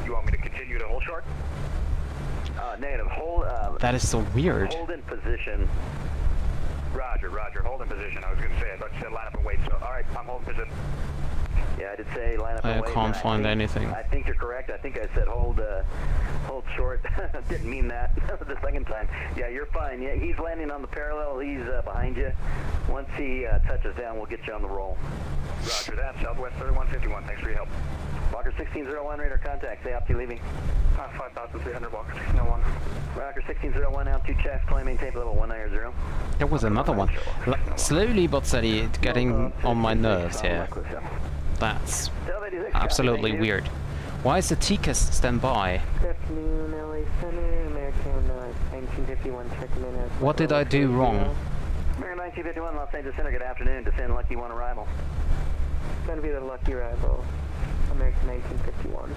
You want me to continue to hold short? Negative, hold, That is so weird. hold in position. Roger, roger, hold in position. I was going to say, I thought you said line up and wait, so alright, I'm holding position. Yeah, I did say line up and I wait. can't and find think- anything. I think you're correct. I think I said hold short. Didn't mean that the second time. Yeah, you're fine. Yeah, he's landing on the parallel. He's behind you. Once he touches down, we'll get you on the roll. Roger that, Southwest 3151, thanks for your help. Walker 1601, radar contact. Say altitude leaving. 5,300, Walker 1601. Walker 1601, altitude checks. Climb maintain for level 190. There was another one. Slowly but steady, it's getting on my nerves here. That's absolutely weird. Why is the TCAS standby? Good afternoon, LA Center, American 1951, checking in at... What did I do wrong? American 1951, Los Angeles Center. Good afternoon. Descend Lucky 1 arrival. It's going to be the lucky arrival, American 1951.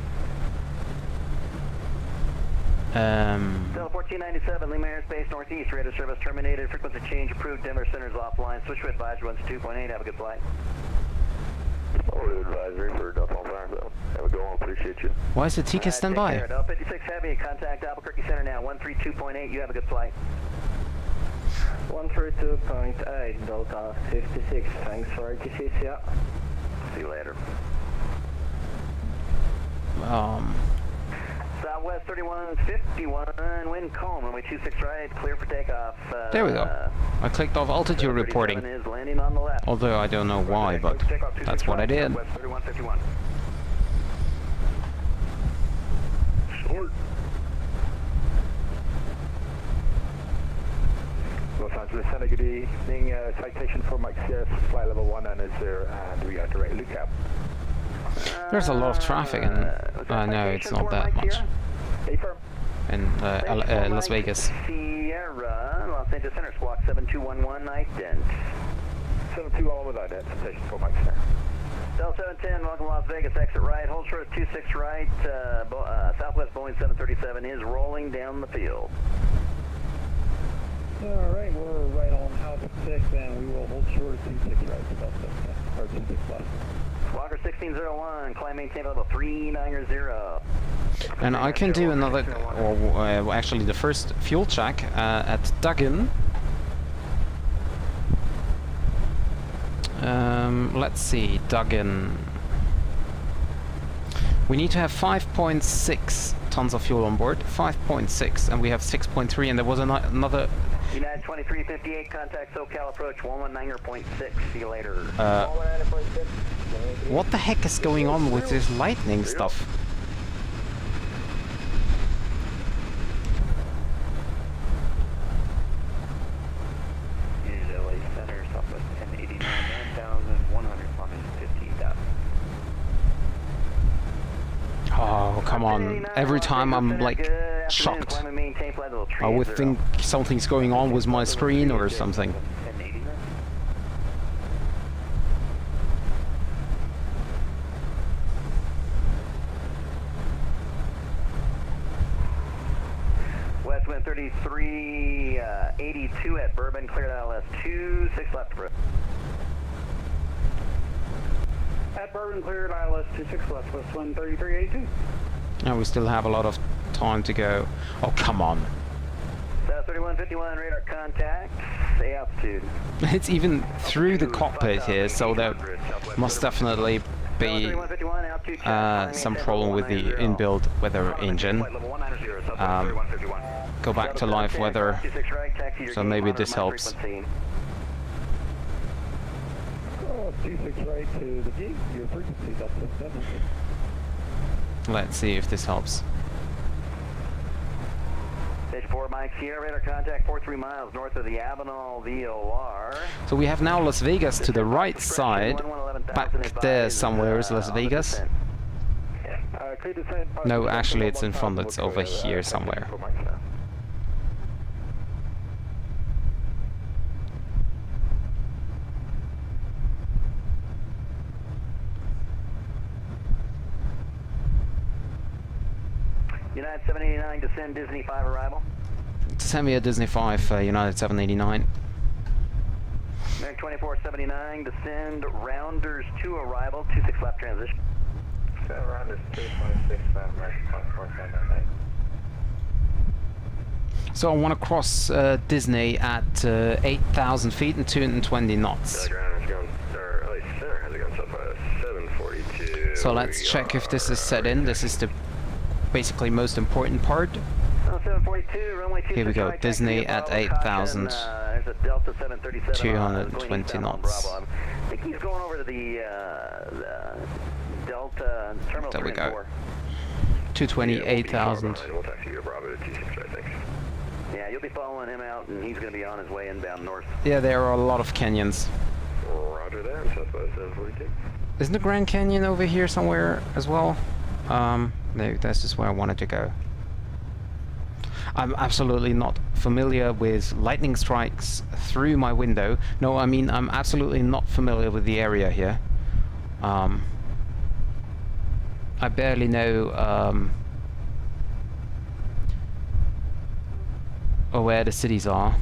Delta 1497, Lima Airspace Northeast. Radar service terminated. Frequency change approved. Denver Center's offline. Switch to advisory 1-2.8. Have a good flight. Forward advisory for Delta Fire. Have a go on. Appreciate you. Why is the TCAS standby? Delta 56 Heavy. Contact Albuquerque Center now. 132.8. You have a good flight. 132.8, Delta 56, thanks for RTCs, yeah. See you later. Southwest 3151, wind calm, runway 26 right, clear for takeoff. There we go. I clicked off altitude reporting. Is landing on the left. Although I don't know why, but that's what I did. Southwest 3151. Short. Los Angeles Center, good evening. Citation for Mike CS, flight level 190, and we are direct lookout. There's a lot of traffic, and no, it's not that much. In Las Vegas. Sierra, Los Angeles Center, squawk 7211, ident. 72 all with ident, station 4 Mike Center. Del 710, welcome Las Vegas, exit right, hold short 26 right, Southwest Boeing 737 is rolling down the field. Alright, we're right on House 6 and we will hold short 26 right to Del 710, or 26 left. Walker 1601, climb maintain level 390. And I can do another, or actually the first fuel check at Duggan. Let's see, Duggan. We need to have 5.6 tons of fuel on board, 5.6, and we have 6.3, and there was another... United 2358, contact SoCal approach 119.6, see you later. What the heck is going on with this lightning stuff? LA Center, Southwest 1089, 9,100 kilometers, 15,000. Oh, come on. Every time I'm like shocked. I would think something's going on with my screen or something. Westwind 3382 at Bourbon, cleared ILS 26 left approach. At Bourbon, cleared ILS 26 left, Westwind 3382. And we still have a lot of time to go. Oh, come on. South 3151, radar contact, stay altitude. It's even through the cockpit here, so there must definitely be some problem with the inbuilt weather engine. Go back to live weather, so maybe this helps. 26 right to the gate, your frequency, Delta 7. Let's see if this helps. Stage 4 Mike Sierra, radar contact 43 miles north of the Avenal VOR. So we have now Las Vegas to the right side. Back there somewhere is Las Vegas. No, actually it's in front, it's over here somewhere. United 789, descend Disney 5 arrival. Send me a Disney 5, United 789. American 2479, descend Rounders 2 arrival, 26 left transition. Rounders 226, American 2479. So I want to cross Disney at 8,000 feet and 220 knots. So let's check if this is set in. This is the basically most important part. 742, runway 26 Here we go, right, Disney at 8,000. There's a Delta 737 220 knots. I think he's going over to the Delta terminal. There we go. 220, 8,000. Yeah, you'll be following him out, and he's going to be on his way inbound north. Yeah, there are a lot of canyons. Roger that, Southwest 742. Isn't the Grand Canyon over here somewhere as well? No, that's just where I wanted to go. I'm absolutely not familiar with lightning strikes through my window. No, I mean, I'm absolutely not familiar with the area here. I barely know where the cities are.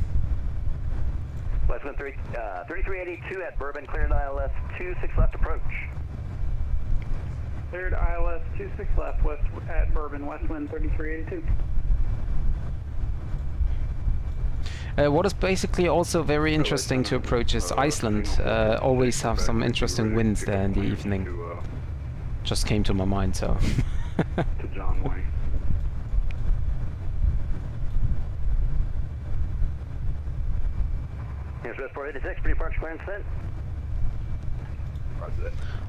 Westwind 3382 at Bourbon, cleared ILS 26 left approach. Cleared ILS 26 left, west at Bourbon, Westwind 3382. What is basically also very interesting to approach is Iceland. Always have some interesting winds there in the evening. Just came to my mind, so. To John Wayne. Here's West 486, pre-departure clearance sent.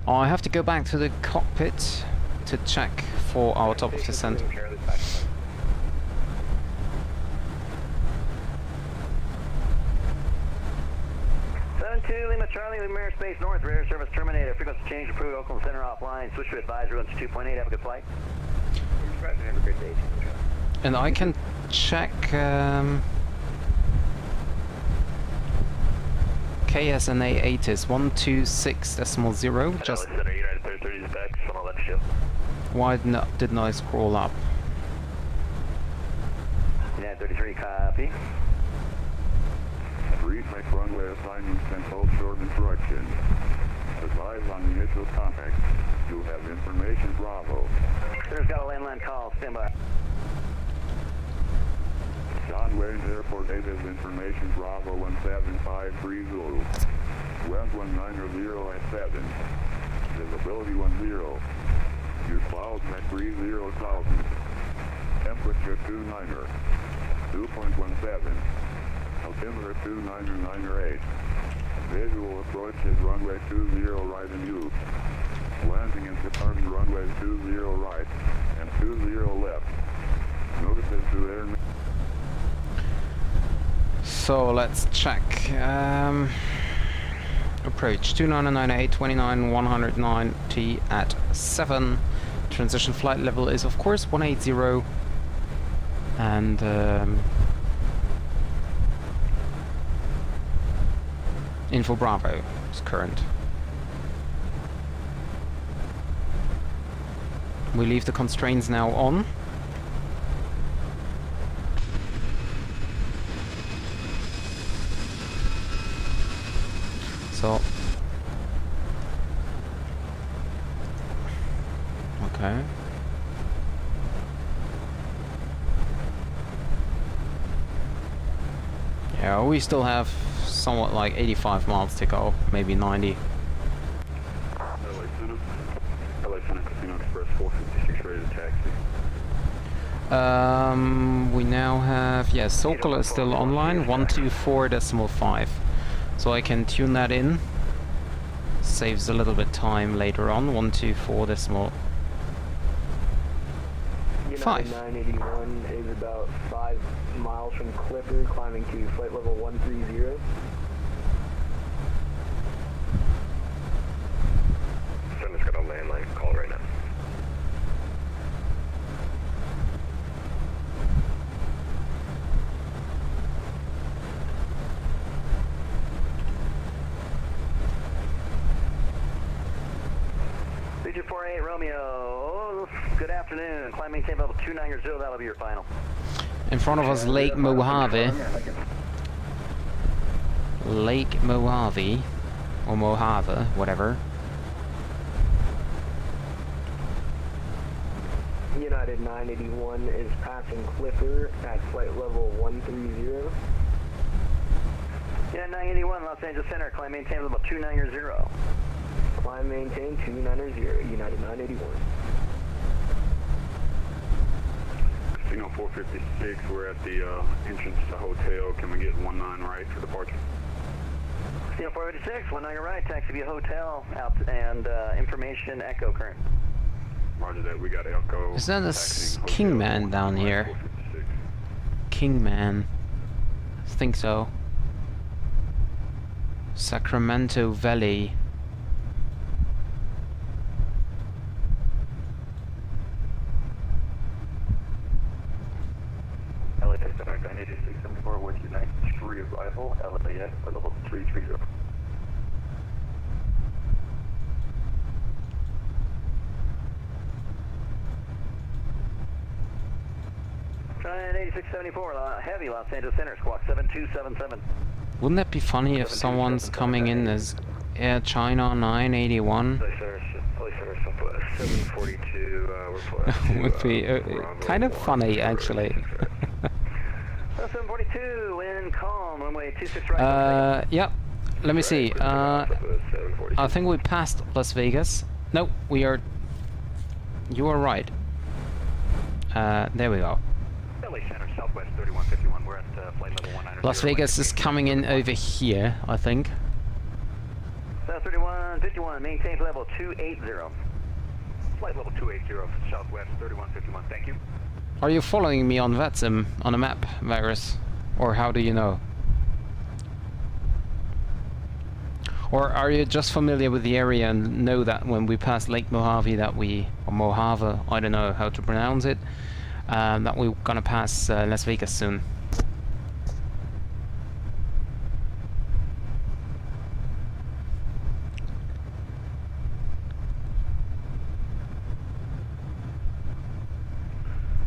I have to go back to the cockpit to check for our top of descent. 710, 2, Lima Charlie, Lima Airspace North, radar service terminated. Frequency change approved, Oakland Center offline. Switch to advisory, 2.8, have a good flight. Have a great day. And I can check KSNA 8 is 126.0. Just Center, United 330 is back, so I'll let you. why didn't I scroll up? United 33, copy. Reflex runway assignments and hold short instructions. Advise on the initial contact. You have information Bravo. Center's got a landline call, stand by. John Wayne Airport 8 has information Bravo 17530. Wind 190 at 7. Visibility 10. Your clouds at 30,000. Temperature 29er. 2.17. Altimeter 29908. Visual approach is runway 20 right in use. Landing is departing runway 20 right and 20 left. Notices to air. So let's check. Approach 2998, 29 190 at 7. Transition flight level is of course 180. And Info Bravo is current. We leave the constraints now on. So, okay. Yeah, we still have somewhat like 85 miles to go, maybe 90. LA Center Casino Express 456 ready to taxi. We now have, yes, Sokol is still online, 124.5. So I can tune that in. Saves a little bit time later on, 124.5. United 981 is about 5 miles from Clipper, climbing to flight level 130. Center's got a landline call right now. Region 48 Romeo, good afternoon. Climb maintain level 290, that'll be your final. In front of us, Lake Mojave. Lake Mojave, or Mojave, whatever. United 981 is passing Clipper at flight level 130. Yeah, 981 Los Angeles Center, climb maintain level 290. Climb maintain 290, United 981. Casino 456, we're at the entrance to the hotel. Can we get 19 right for departure? Casino 456, 19 right, taxi via hotel, out and information echo current. Roger that, we got Elko. Is that a taxiing hotel Kingman down 19 here? 456. Kingman. I think so. Sacramento Valley. LA Center 98674 with United 3 arrival, LAX for level 330. Trying 8674, heavy Los Angeles Center, squawk 7277. Wouldn't that be funny if someone's coming in as Air China 981? LA Center 742, we're Would be kind of funny, actually. 742, wind calm, runway 26 right. Yep. Let me see. I think we passed Las Vegas. No, we are. You are right. There we go. LA Center, Southwest 3151, we're at flight level 190. Las Vegas is coming in over here, I think. South 3151, maintain level 280. Flight level 280, Southwest 3151, thank you. Are you following me on VATSIM on a map, Virus? Or how do you know? Or are you just familiar with the area and know that when we pass Lake Mojave that we, or Mojave, I don't know how to pronounce it, that we're gonna pass Las Vegas soon?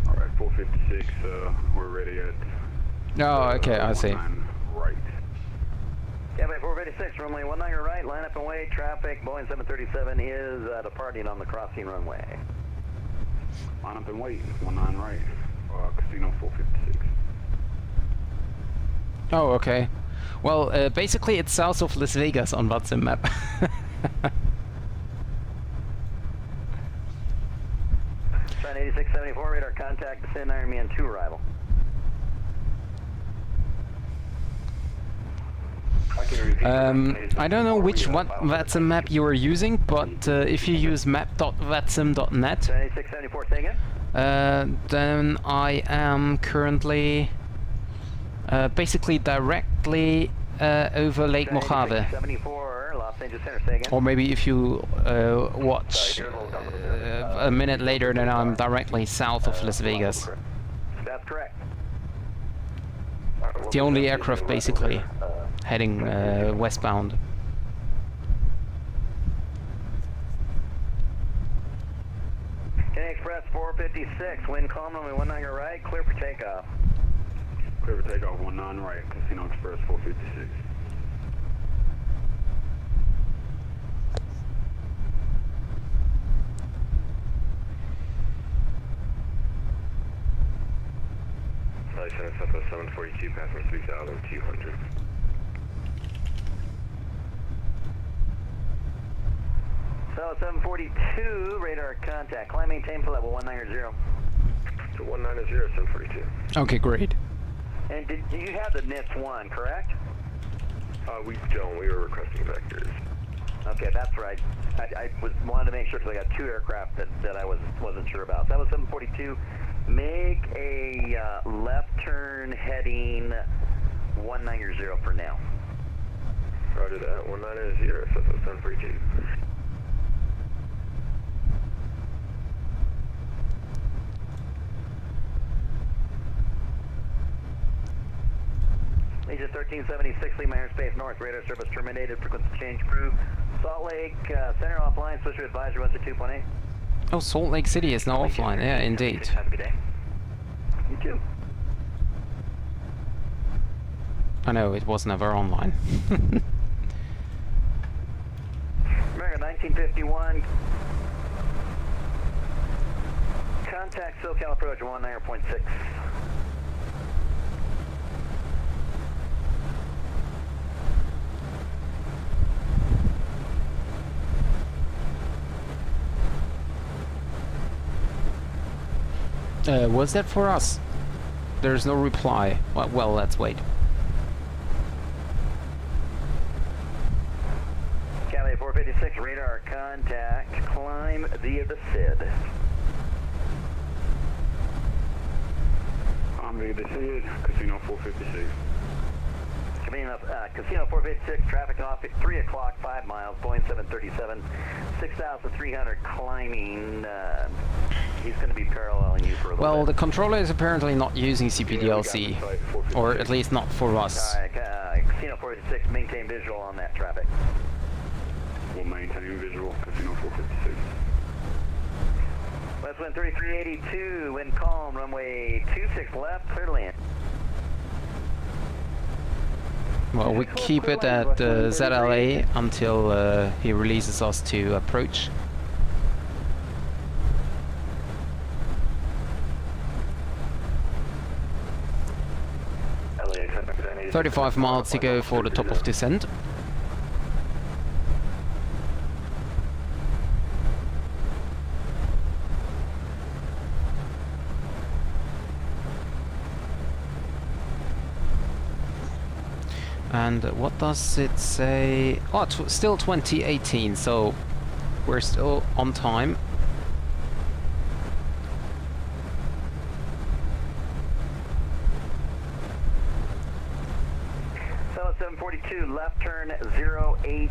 All right, 456. We're ready at. Oh, okay, I see. 19 right. Cavity 456, runway 19 right, line up and wait, traffic, Boeing 737 is departing on the crossing runway. Line up and wait. 19 right. Casino 456. Oh, okay. Well, basically it's south of Las Vegas on what's the map. Trying 8674, radar contact, descend Ironman 2 arrival. I don't know which Watson map you are using, but if you use map.watson.net, 8674, say again? then I am currently basically directly over Lake Mojave. 74, Los Angeles Center, say again? Or maybe if you watch a minute later, then I'm directly south of Las Vegas. That's correct. The only aircraft basically heading westbound. Kenny Express 456, wind calm, runway 19 right, clear for takeoff. Clear for takeoff 19 right. Casino Express 456. Center Southwest 742, passing 3,200. So 742, radar contact, climb maintain for level 190. To 190, 742. Okay, great. And did you have the NITS 1, correct? We don't. We were requesting vectors. Okay, that's right. I wanted to make sure because I got two aircraft that I wasn't sure about. So that was 742. Make a left turn heading 190 for now. Roger that. 190, Southwest 742. Agent 1376, Lima Airspace North, radar service terminated, frequency change crew. Salt Lake Center offline, switch to advisory 162.8. Oh, Salt Lake City is now offline, yeah, indeed. Have a good day. You too. I know, it was never online. America 1951. Contact SoCal approach 19.6. Was that for us? There's no reply. Well, let's wait. Cali 456, radar contact, climb via the SID. I'm via the SID, Casino 456. Casino 456, traffic off at 3 o'clock, 5 miles, Boeing 737, 6,300 climbing. He's going to be paralleling you for a little bit. Well, the controller is apparently not using CPDLC, or at least not for us. Casino 456, maintain visual on that traffic. We'll maintain visual, Casino 456. Westwind 3382, wind calm, runway 26 left, clear to land. Well, we keep it at ZLA until he releases us to approach. 35 miles to go for the top of descent. And what does it say? Oh, still 2018, so we're still on time. 742, left turn 080.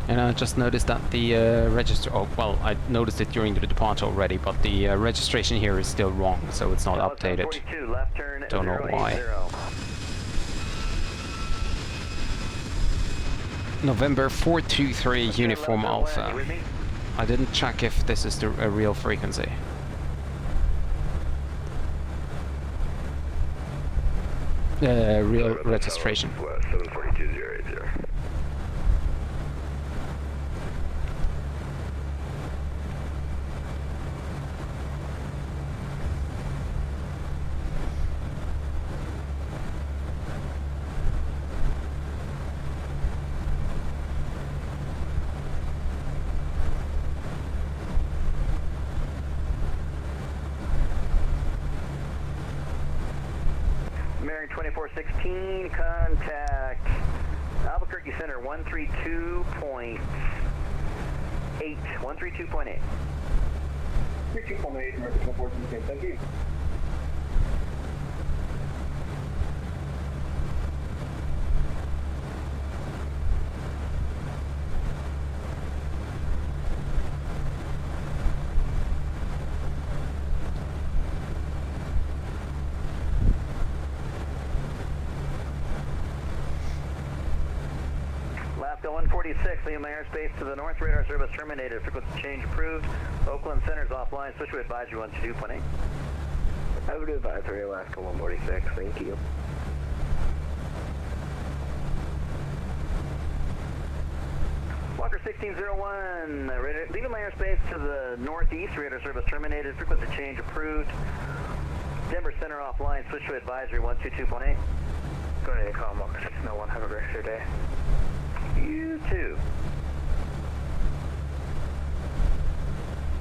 And I just noticed that the register. Oh, well, I noticed it during the departure already, but the registration here is still wrong, so it's not updated. 742, left turn Don't know 080. why. November 423 Uniform Alpha. I didn't check if this is the real frequency. Real registration. 742-080. Bearing 2416, contact Albuquerque Center 132.8. 132.8. 32.8, American 2416, thank you. Alaska 146, Lima airspace to the north, radar service terminated, frequency change approved. Oakland Center's offline, switch to advisory 122.8. I would advisory Alaska 146, thank you. Walker 1601, leaving my airspace to the northeast, radar service terminated, frequency change approved. Denver Center offline, switch to advisory 122.8. Go ahead and call Walker 1601. Have a great day. You too.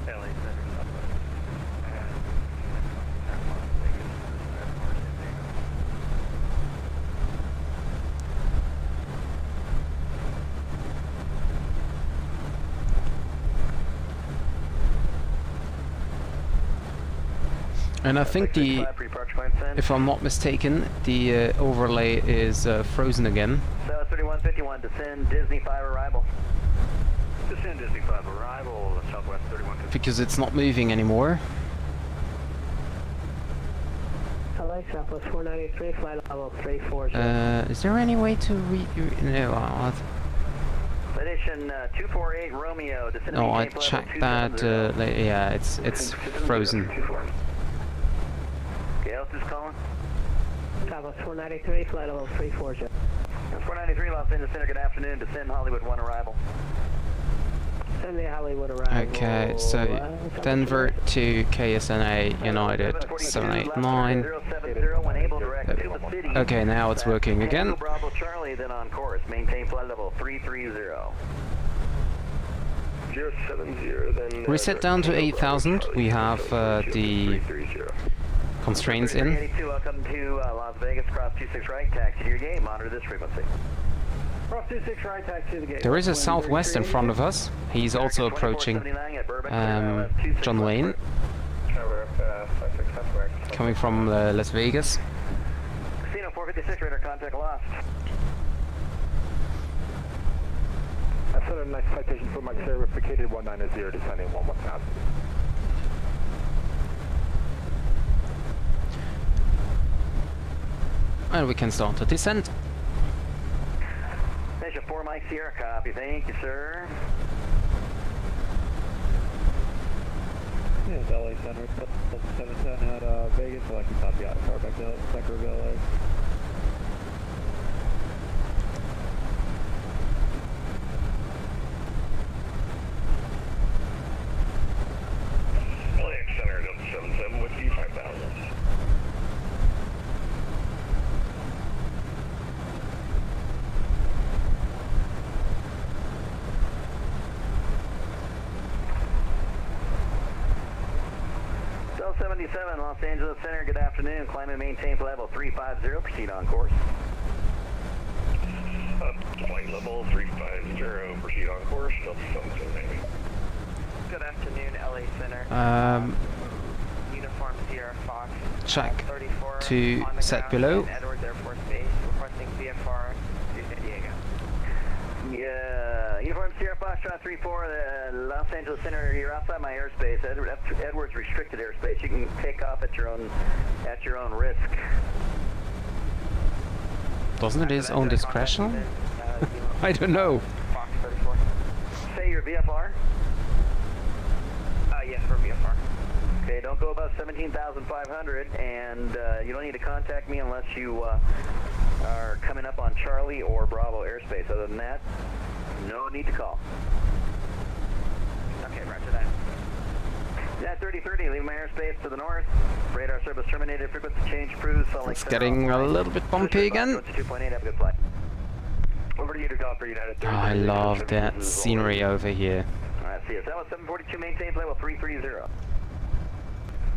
LA Center, Southwest. And I think the, if I'm not mistaken, the overlay is frozen again. So 3151, descend Disney 5 arrival. Descend Disney 5 arrival, Southwest 3150. Because it's not moving anymore. LA Southwest 493, flight level 340. Is there any way to no, Edition 248 Romeo, descend. no, I checked that. Yeah, it's frozen. Okay, else is calling. Southwest 493, flight level 340. 493 Los Angeles Center, good afternoon, descend Hollywood 1 arrival. Send the Hollywood arrival. Okay, so Denver to KSNA United 789. Okay, now it's working again. Bravo Charlie, then on course, maintain flight level 330. 070, then... Reset down to 8,000. We have the constraints in. 82, welcome to Las Vegas, cross 26 right, taxi to your gate, monitor this frequency. Cross 26 right, taxi to the gate. There is a Southwest in front of us. He's also approaching John Wayne, coming from Las Vegas. Casino 456, radar contact lost. I set a nice citation for my server, vacated 190, descending 11000. And we can start the descent. Station 4 Mike Sierra, copy. Thank you, sir. Yeah, it's LA Center, 710 at Vegas, so I can copy out of car back to Sacramento, LA. LAX Center, Delta 77 with you, 5000. Del 77, Los Angeles Center, good afternoon. Climb and maintain flight level 350, proceed on course. Flight level 350, proceed on course, Delta 77. Good afternoon, LA Center. Uniform Sierra Fox. Check 34 to on the set ground below. in Edwards Air Force Base, requesting 534, Los Angeles Center. You're outside my airspace. Edwards restricted airspace. You can take off at your own risk. Doesn't it his own discretion? I don't know. Fox 34. Say your VFR. Yes, for VFR. Okay, don't go above 17,500, and you don't need to contact me unless you are coming up on Charlie or Bravo airspace. Other than that, no need to call. Okay, roger that. Yeah, 3030, leave my airspace to the north. Radar service terminated. Frequency change approved. It's getting a little bit bumpy again. 2.8, have a good flight. Over to you to call for United. Oh, I love that scenery over here. Alright, see you. That was 742, maintain level 330.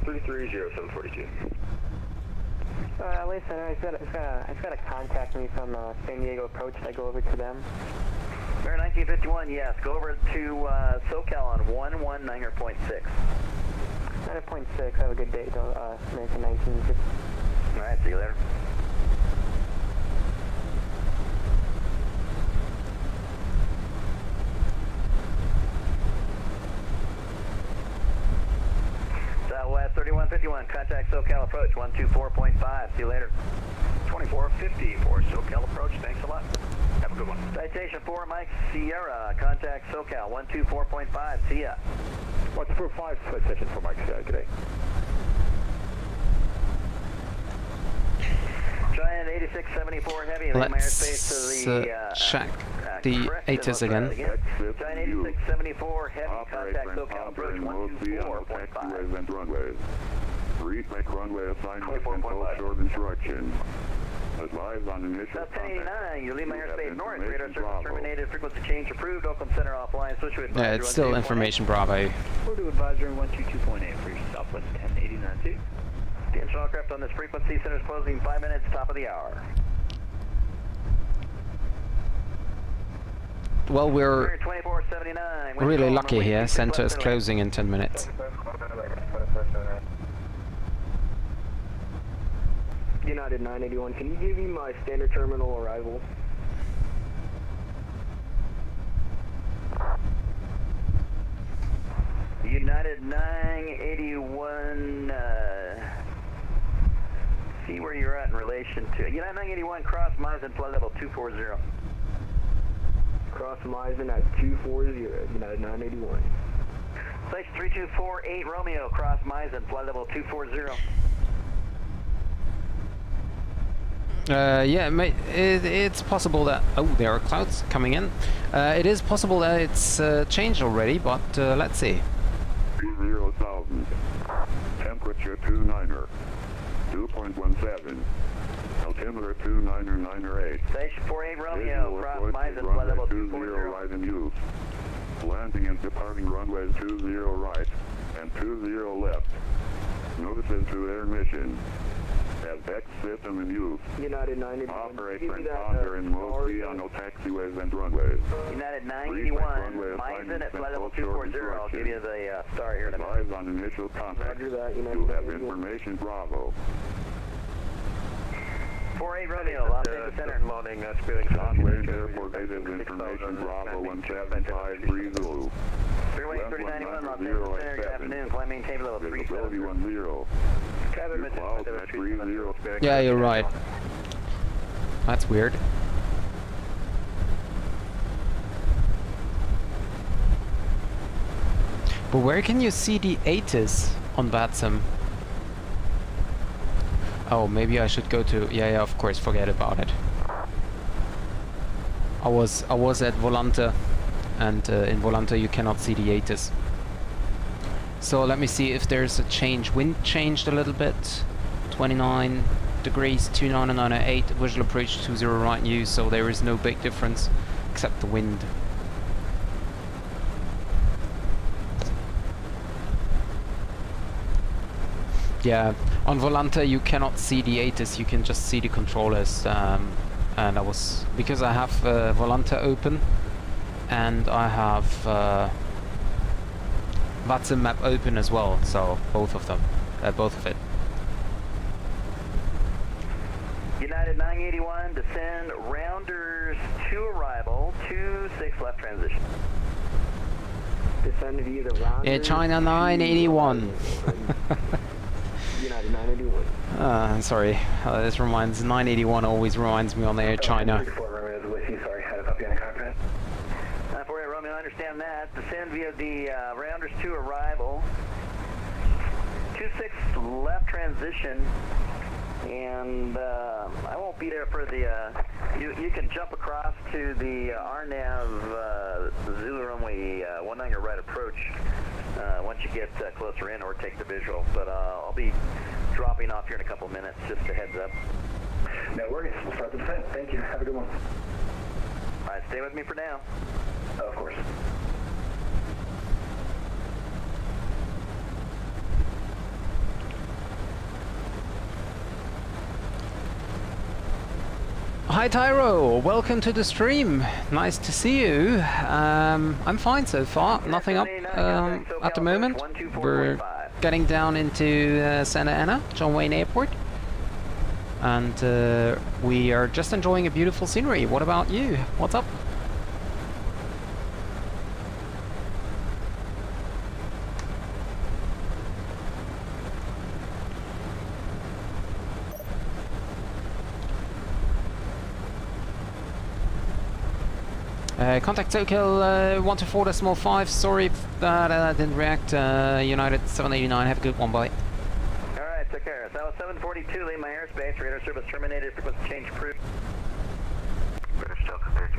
330, 742. LA Center, I've got to contact me from San Diego approach. Should I go over to them? Air 1951, yes. Go over to SoCal on 119.6. 9.6, have a good day, American 19. Alright, see you later. Southwest 3151, contact SoCal approach 124.5. See you later. 2450 for SoCal approach. Thanks a lot. Have a good one. Citation 4 Mike Sierra, contact SoCal 124.5. See ya. What's for 5 citation for Mike today? Giant 8674 heavy, leave my airspace to the check the ATIS again. Giant 8674 heavy, contact SoCal approach 124.5. Taxiways and runways. Retake runway assignment and full short instructions. Advise on initial South 1089, you leave my You have airspace north. information Radar service Bravo. terminated. Frequency change approved. Oakland Center offline. Switch to advisory. Yeah, it's still information Bravo. Purdue Advisory 122.8 for your Southwest 1089. Attention all aircraft on this frequency. Center's closing 5 minutes. Top of the hour. Well, we're 2479. really lucky here. Center is closing in 10 minutes. United 981, can you give me my standard terminal arrival? United 981. See where you're at in relation to United 981. Cross Mazen flight level 240. Cross Misen at 240, United 981. Station 3248 Romeo. Cross Mazen flight level 240. Yeah, it's possible that... Oh, there are clouds coming in. It is possible that it's changed already, but let's see. 30,000. Temperature 29er. 2.17. Altimeter 299er8. Station 48 Romeo. Cross Mazen flight level 20 right in use. Landing and departing runways 20 right and 20 left. Notices to air mission. Have X system in use. United 981. Operate transponder in most Piano taxiways and runways. United 981. Mazen at flight level 240. I'll give you the star here in a minute. Advise on initial contact. Roger that, United You have 981. information Bravo. 48 Romeo. Los Angeles Center. Morning, Spearing Conway Airport native information Bravo 17530. Freeway 3991, Los Angeles Center. Good afternoon. Flight maintain level Visibility 370. 10. Cabin Clouds at 30. Yeah, you're right. That's weird. But where can you see the ATIS on VATSIM? Oh, maybe I should go to... Yeah, of course, forget about it. I was at Volante, and in Volante you cannot see the ATIS. So let me see if there's a change. Wind changed a little bit. 29 degrees, 29908, visual approach 20 right use, so there is no big difference except the wind. Yeah, on Volante you cannot see the ATIS, you can just see the controllers. And I was, because I have Volante open and I have VATSIM map open as well, so both of them, both of it. United 981, descend, rounders to arrival, 26 left transition. Descend via the rounders. Air China 981. United 981. Sorry, this reminds 981 always reminds me on Air China. 34 Romeo is with you. Sorry, had a puppy in the cockpit. 48 Romeo, I understand that. Descend via the Rounders 2 arrival. 26 left transition. And I won't be there for the, you can jump across to the RNAV Zulu runway 19 your right approach once you get closer in, or take the visual. But I'll be dropping off here in a couple minutes, just a heads up. No worries. We'll start the descent. Thank you. Have a good one. All right, stay with me for now. Oh, of course. Hi Tyro, welcome to the stream. Nice to see you. I'm fine so far. Nothing up at the moment. We're getting down into Santa Ana, John Wayne Airport, and we are just enjoying a beautiful scenery. What about you? What's up? Contact SoCal 124.5. Sorry if that didn't react. United 789. Have a good one. Bye. All right, take care. So 742, leave my airspace. Radar service terminated. Frequency change approved.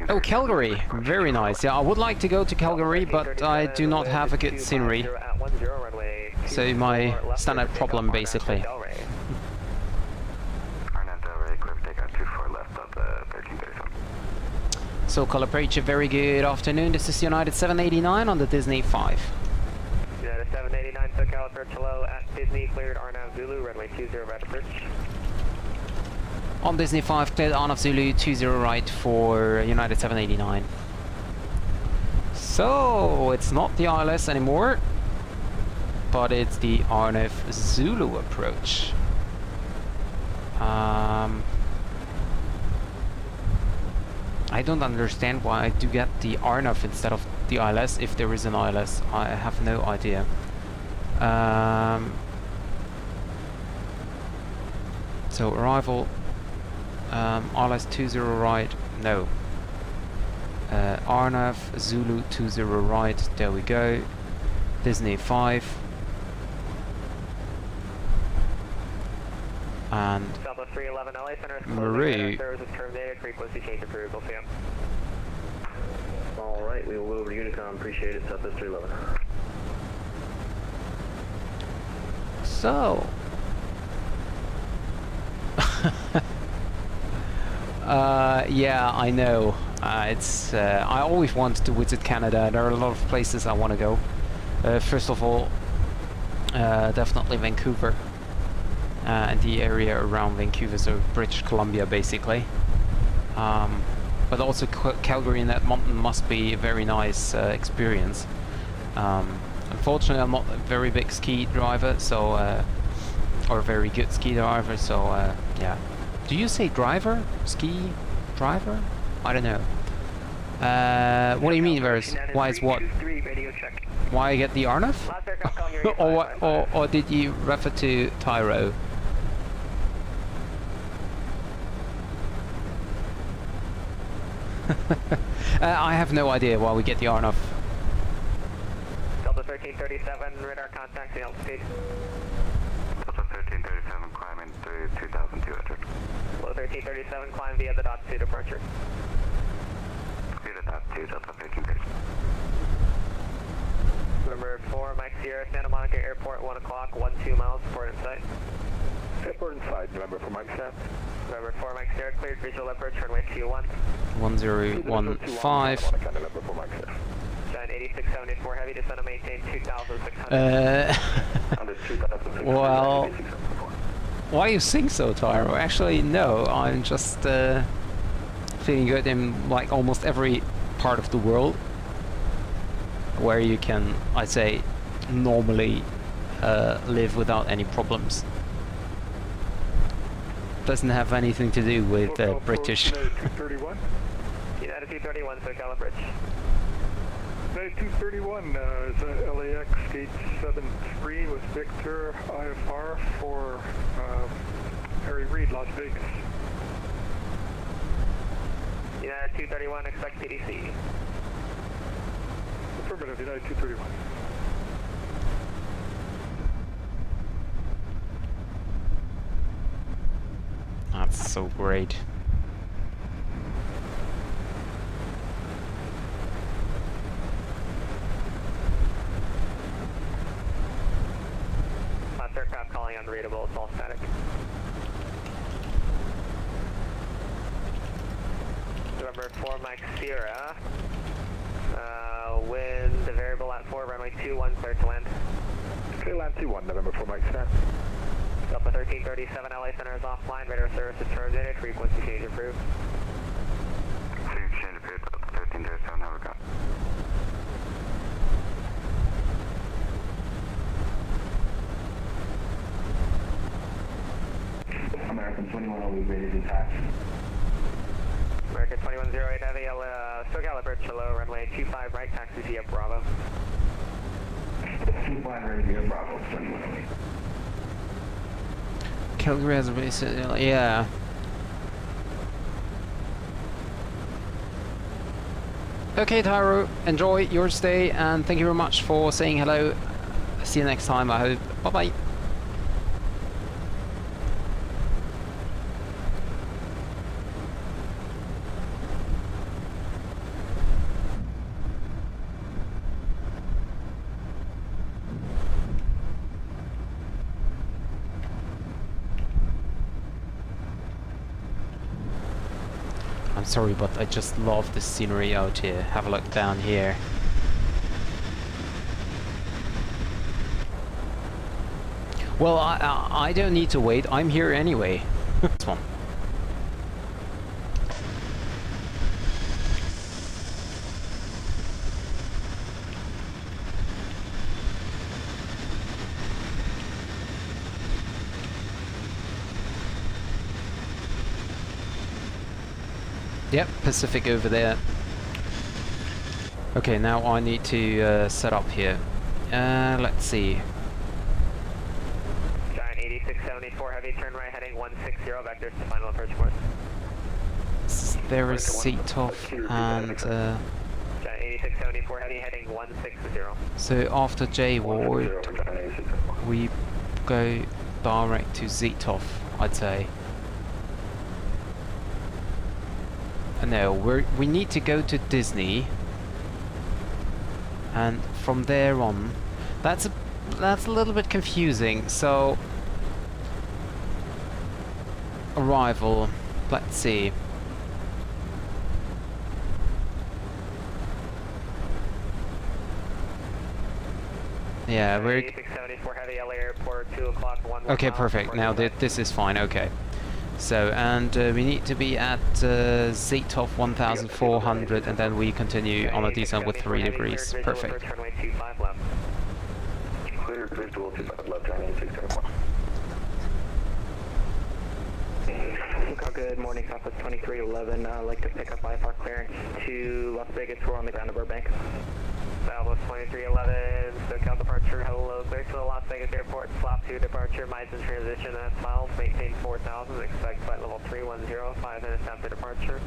Oh, Calgary. Very nice. Yeah, I would like to go to Calgary, but I do not have a good scenery. So my standard problem, basically. SoCal approach, a very good afternoon. This is United 789 on the Disney 5. United 789, SoCal approach, hello at Disney, cleared RNAV Zulu, runway 20 right approach. On Disney 5, cleared RNAV Zulu 20 right for United 789. So, it's not the ILS anymore, but it's the RNAV Zulu approach. I don't understand why I do get the RNAV instead of the ILS if there is an ILS. I have no idea. So arrival, ILS 20 right, no. RNAV Zulu 20 right, there we go. Disney 5. And Delta 311 LA Center is Marie. service is terminated, frequency change approved, we'll see you. All right, we will go over to Unicom. Appreciate it. Southwest 311. So, yeah, I know. It's I always wanted to visit Canada. There are a lot of places I want to go. First of all, definitely Vancouver. And the area around Vancouver, so British Columbia basically. But also Calgary and that mountain must be a very nice experience. Unfortunately, I'm not a very big ski driver, so or a very good ski driver, so yeah. Do you say driver? Ski driver? I don't know. What do you mean, Vers? Why is what? Why I get the RNAV? Or what? Or did you refer to Tyro? I have no idea why we get the RNAV. Delta 1337, radar contacts the altitude. Delta 1337, climbing through 2200. Low 1337, climb via the dot 2 departure. Via the dot 2, Delta 1337. Number 4, Mike Sierra, Santa Monica Airport, 1 o'clock, 12 miles, port in sight. Airport inside, November 4 Mike Sierra. November 4, Mike Sierra, cleared visual approach, runway 21. 1015. Giant 8674, heavy descent and maintain 2600. Well, why you think so, Tyro? Actually, no, I'm just feeling good in like almost every part of the world where you can, I'd say, normally live without any problems. Doesn't have anything to do with British. United 231, SoCal approach. United 231 is LAX gate 73 with Victor IFR for Harry Reid, Las Vegas. United 231, expect PDC. Affirmative, United 231. That's so great. Last aircraft calling unreadable, it's all static. November 4 Mike Sierra. Wind variable at 4, runway 21, clear to land. Clear land 21, November 4 Mike Sierra. Delta 1337, LA Center is offline, radar service is terminated, frequency change approved. Frequency change approved, Delta 1337, have a go. American 21 will be ready to tax. American 2108 Heavy, SoCal approach below, runway 25 right, taxi via Bravo. 25 ready via Bravo, 2108. Calgary has a base, yeah. Okay, Tyro, enjoy your stay and thank you very much for saying hello. See you next time, I hope. Bye-bye. I'm sorry, but I just love the scenery out here. Have a look down here. Well, I don't need to wait. I'm here anyway. This one. Yep, Pacific over there. Okay, now I need to set up here. Let's see. Giant 8674 Heavy, turn right heading 160, vectors to final approach course. There is Takeoff and... Giant 8674 Heavy, heading 160. So after J-Ward, we go direct to Zetov, I'd say. No, we need to go to Disney, and from there on, that's a little bit confusing. So arrival, let's see. Yeah, we're 8674 Heavy, LA Airport, 2 o'clock, 1 okay. Perfect. Now this is fine. Okay. So, and we need to be at Zetov 1400, and then we continue on a descent with 3 degrees. Perfect. Clear visual 25 left, Giant 8674. Good morning, Southwest 2311. I'd like to pick up IFR clearance to Las Vegas. We're on the ground of Burbank. Southwest 2311, SoCal departure, hello, clear to the Las Vegas airport, flap 2 departure, Mizen transition at miles, maintain 4000, expect flight level 310, 5 minutes after departure.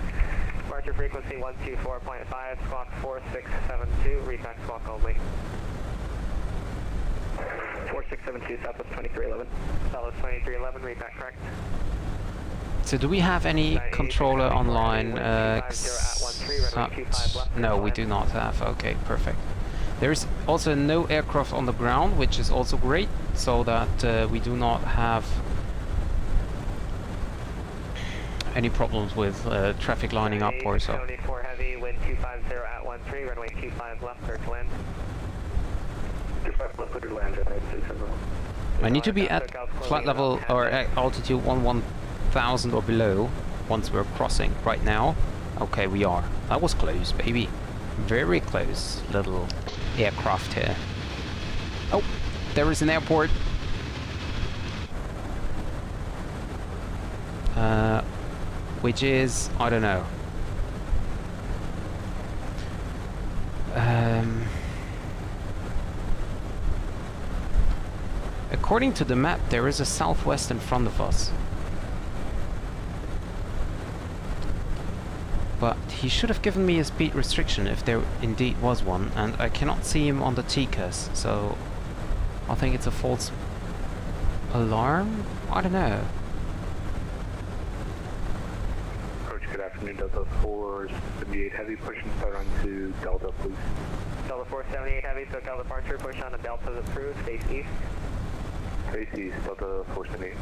Departure frequency 124.5, squawk 4672, repack squawk only. 4672, Southwest 2311. Southwest 2311, repack correct. So do we have any controller online? No, we do not have. Okay, perfect. There is also no aircraft on the ground, which is also great, so that we do not have any problems with traffic lining up or so. 74 Heavy, wind 250 at 13, runway 25 left, clear to land. 25 left, clear to land, Giant 8674. I need to be at flight level or at altitude 11,000 or below once we're crossing right now. Okay, we are. That was close, baby. Very close little aircraft here. Oh, there is an airport. Which is, I don't know. According to the map, there is a southwest in front of us. But he should have given me a speed restriction if there indeed was one, and I cannot see him on the TCAS, so I think it's a false alarm? I don't know. Approach, good afternoon, Delta 478 Heavy, push and start onto Delta, please. Delta 478 Heavy, SoCal departure, push on to Delta is approved, face east. Face east, Delta 478.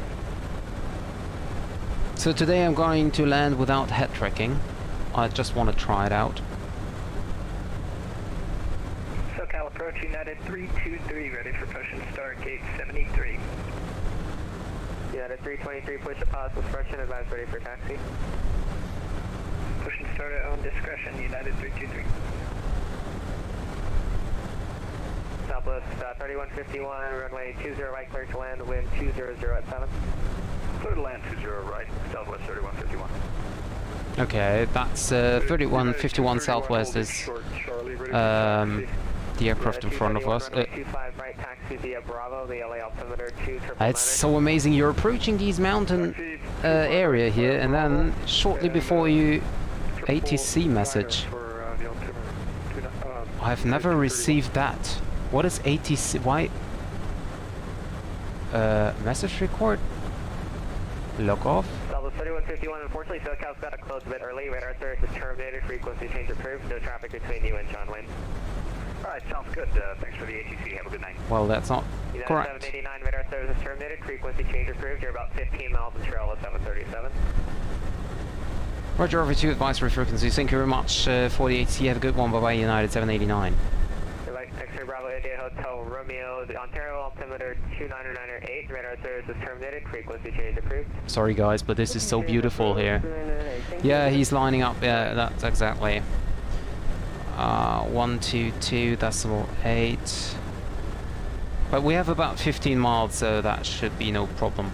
So today I'm going to land without head tracking. I just want to try it out. SoCal approach United 323, ready for push and start, gate 73. United 323, push to pause suspension, advise ready for taxi. Push and start at own discretion, United 323. Southwest 3151, runway 20 right, clear to land, wind 200 at 7. Clear to land 20 right, Southwest 3151. Okay, that's 3151 Southwest is the aircraft in front of us. It's so amazing, you're approaching these mountain area here, and then shortly before you ATC message. I've never received that. What is ATC? Why? Message record? Log off? 3151, unfortunately, SoCal's got to close a bit early. Radar service is terminated, frequency change approved, no traffic between you and John Wayne. Alright, sounds good. Thanks for the ATC. Have a good night. Well, that's not correct. 789, radar service is terminated, frequency change approved. You're about 15 miles in trail at 737. Roger, over to advisory frequency. Thank you very much for the ATC. Have a good one. Bye-bye, United 789. X-ray Bravo India Hotel Romeo, the Ontario altimeter 29908, radar service is terminated, frequency change approved. Sorry guys, but this is so beautiful here. Yeah, he's lining up, yeah, that's exactly. 122.8. But we have about 15 miles, so that should be no problem.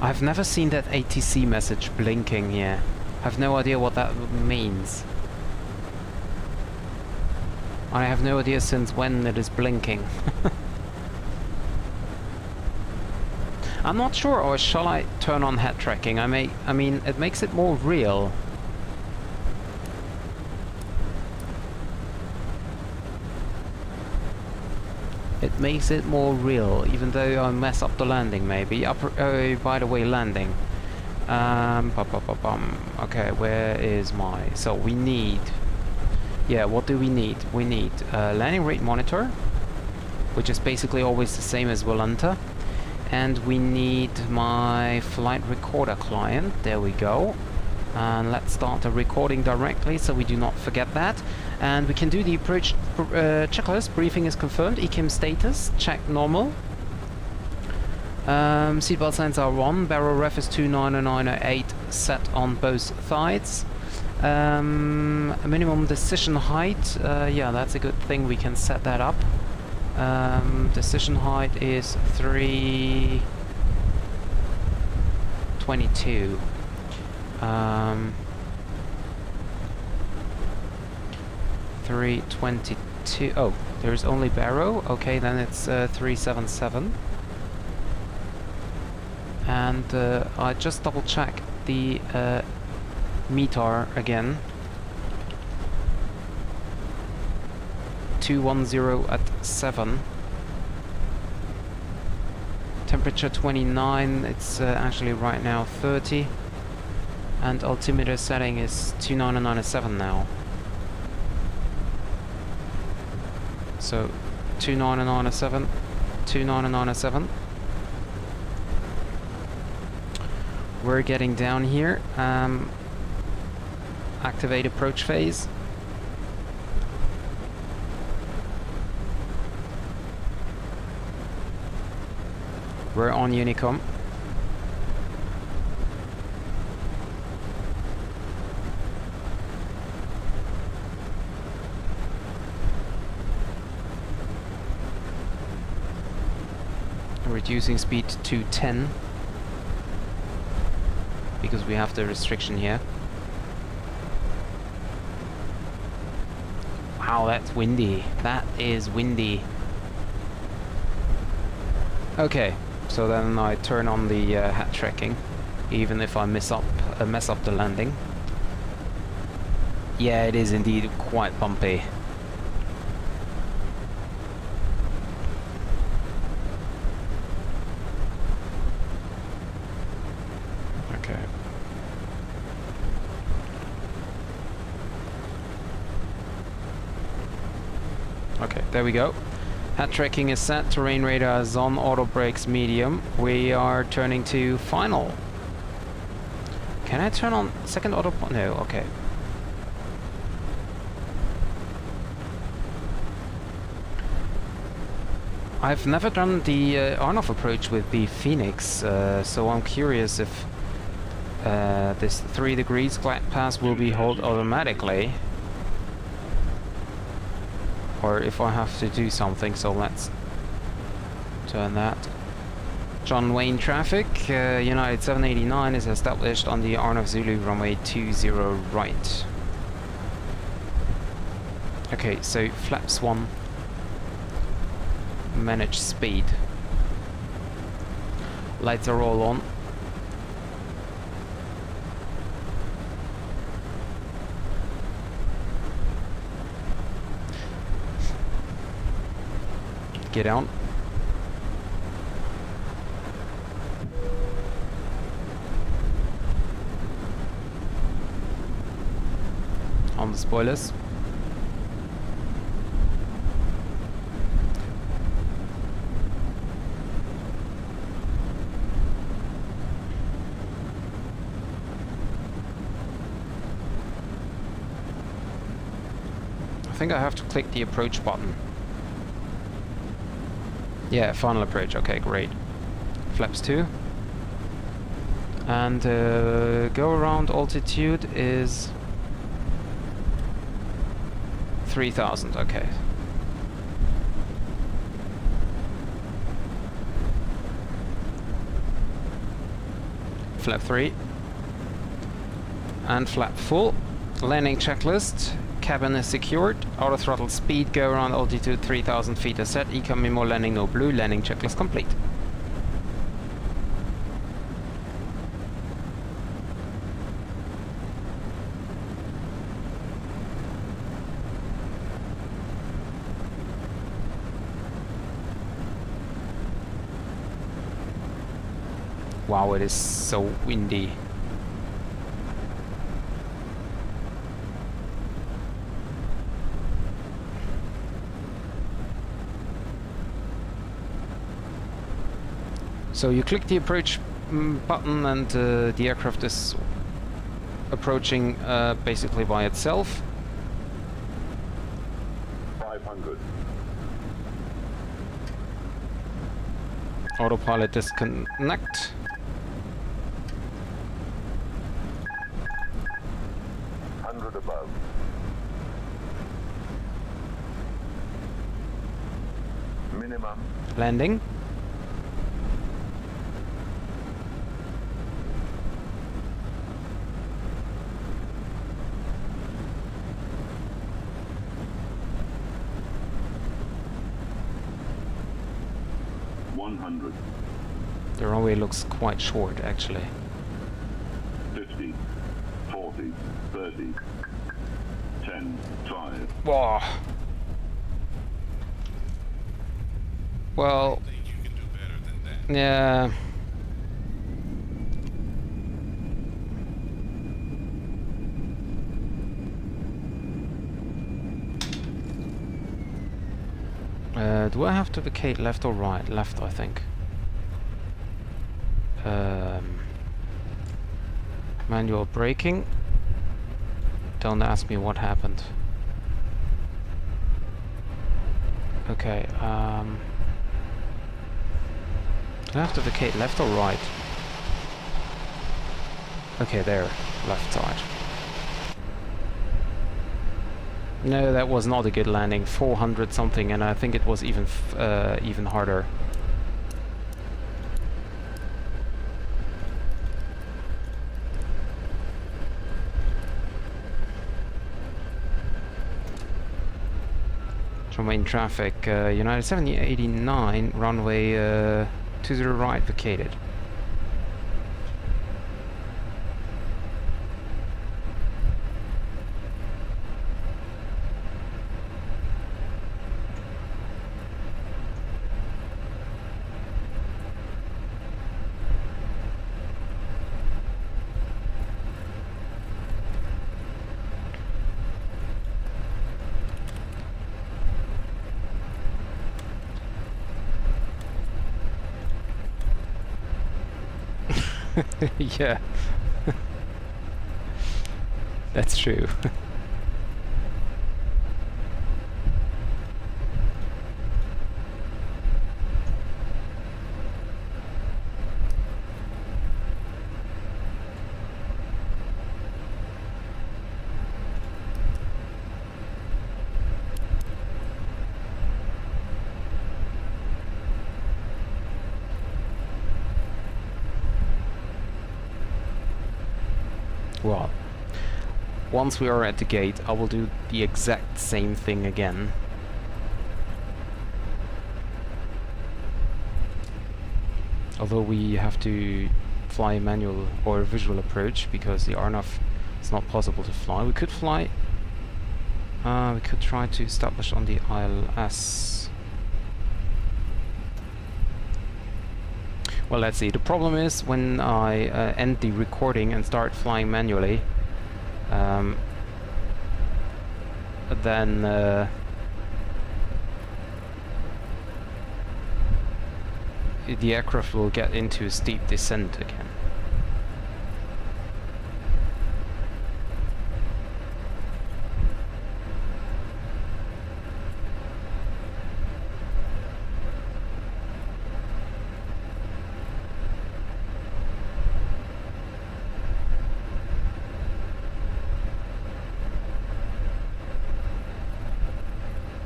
I've never seen that ATC message blinking here. I've no idea what that means. I have no idea since when it is blinking. I'm not sure, or shall I turn on head tracking? I mean, it makes it more real. It makes it more real, even though I mess up the landing maybe. Oh, by the way, landing. Okay, where is my... So we need... Yeah, what do we need? We need landing rate monitor, which is basically always the same as Volanta. And we need my flight recorder client. There we go. And let's start the recording directly so we do not forget that. And we can do the approach checklist. Briefing is confirmed. ECAM status, check normal. Seatbelt signs are on. Barrel ref is 29908 set on both sides. Minimum decision height. Yeah, that's a good thing. We can set that up. Decision height is 322. 322. Oh, there's only barrow. Okay, then it's 377. And I just double check the METAR again. 210 at 7. Temperature 29. It's actually right now 30. And altimeter setting is 29907 now. So 29907, 29907. We're getting down here. Activate approach phase. We're on Unicom. reducing speed to 10 because we have the restriction here. Wow, that's windy. That is windy. Okay, so then I turn on the hat tracking, even if I mess up the landing. Yeah, it is indeed quite bumpy. Okay. Okay, there we go. Hat tracking is set, terrain radar is on, auto brakes medium. We are turning to final. Can I turn on second auto? No, okay. I've never done the on-off approach with the Fenix, so I'm curious if this 3 degrees glide pass will be held automatically, or if I have to do something. So let's turn that. John Wayne traffic, United 789 is established on the Arnov Zulu runway 20 right. Okay, so flaps 1. Manage speed. Lights are all on. Get out. On the spoilers. I think I have to click the approach button. Yeah, final approach. Okay, great. Flaps 2. And go around altitude is 3000. Okay. Flap 3. And flap full. Landing checklist. Cabin is secured. Auto throttle speed, go around altitude 3000 feet is set. Econ memo landing no blue. Landing checklist complete. Wow, it is so windy. So you click the approach button and the aircraft is approaching basically by itself. 500. Autopilot disconnect. Above. Minimum. Landing. The runway looks quite short, actually. 50, 40, 30, 10, 5. Whoa. Well, yeah. Do I have to vacate left or right? Left, I think. Manual braking. Don't ask me what happened. Okay, do I have to vacate left or right? Okay, there, left side. No, that was not a good landing. 400 something, and I think it was even harder. Runway in traffic, United 7089, runway 20 right vacated. Yeah. That's true. Well, once we are at the gate, I will do the exact same thing again. Although we have to fly a manual or a visual approach because the RNAV is not possible to fly. We could fly. We could try to establish on the ILS. Well, let's see. The problem is when I end the recording and start flying manually, then the aircraft will get into a steep descent again.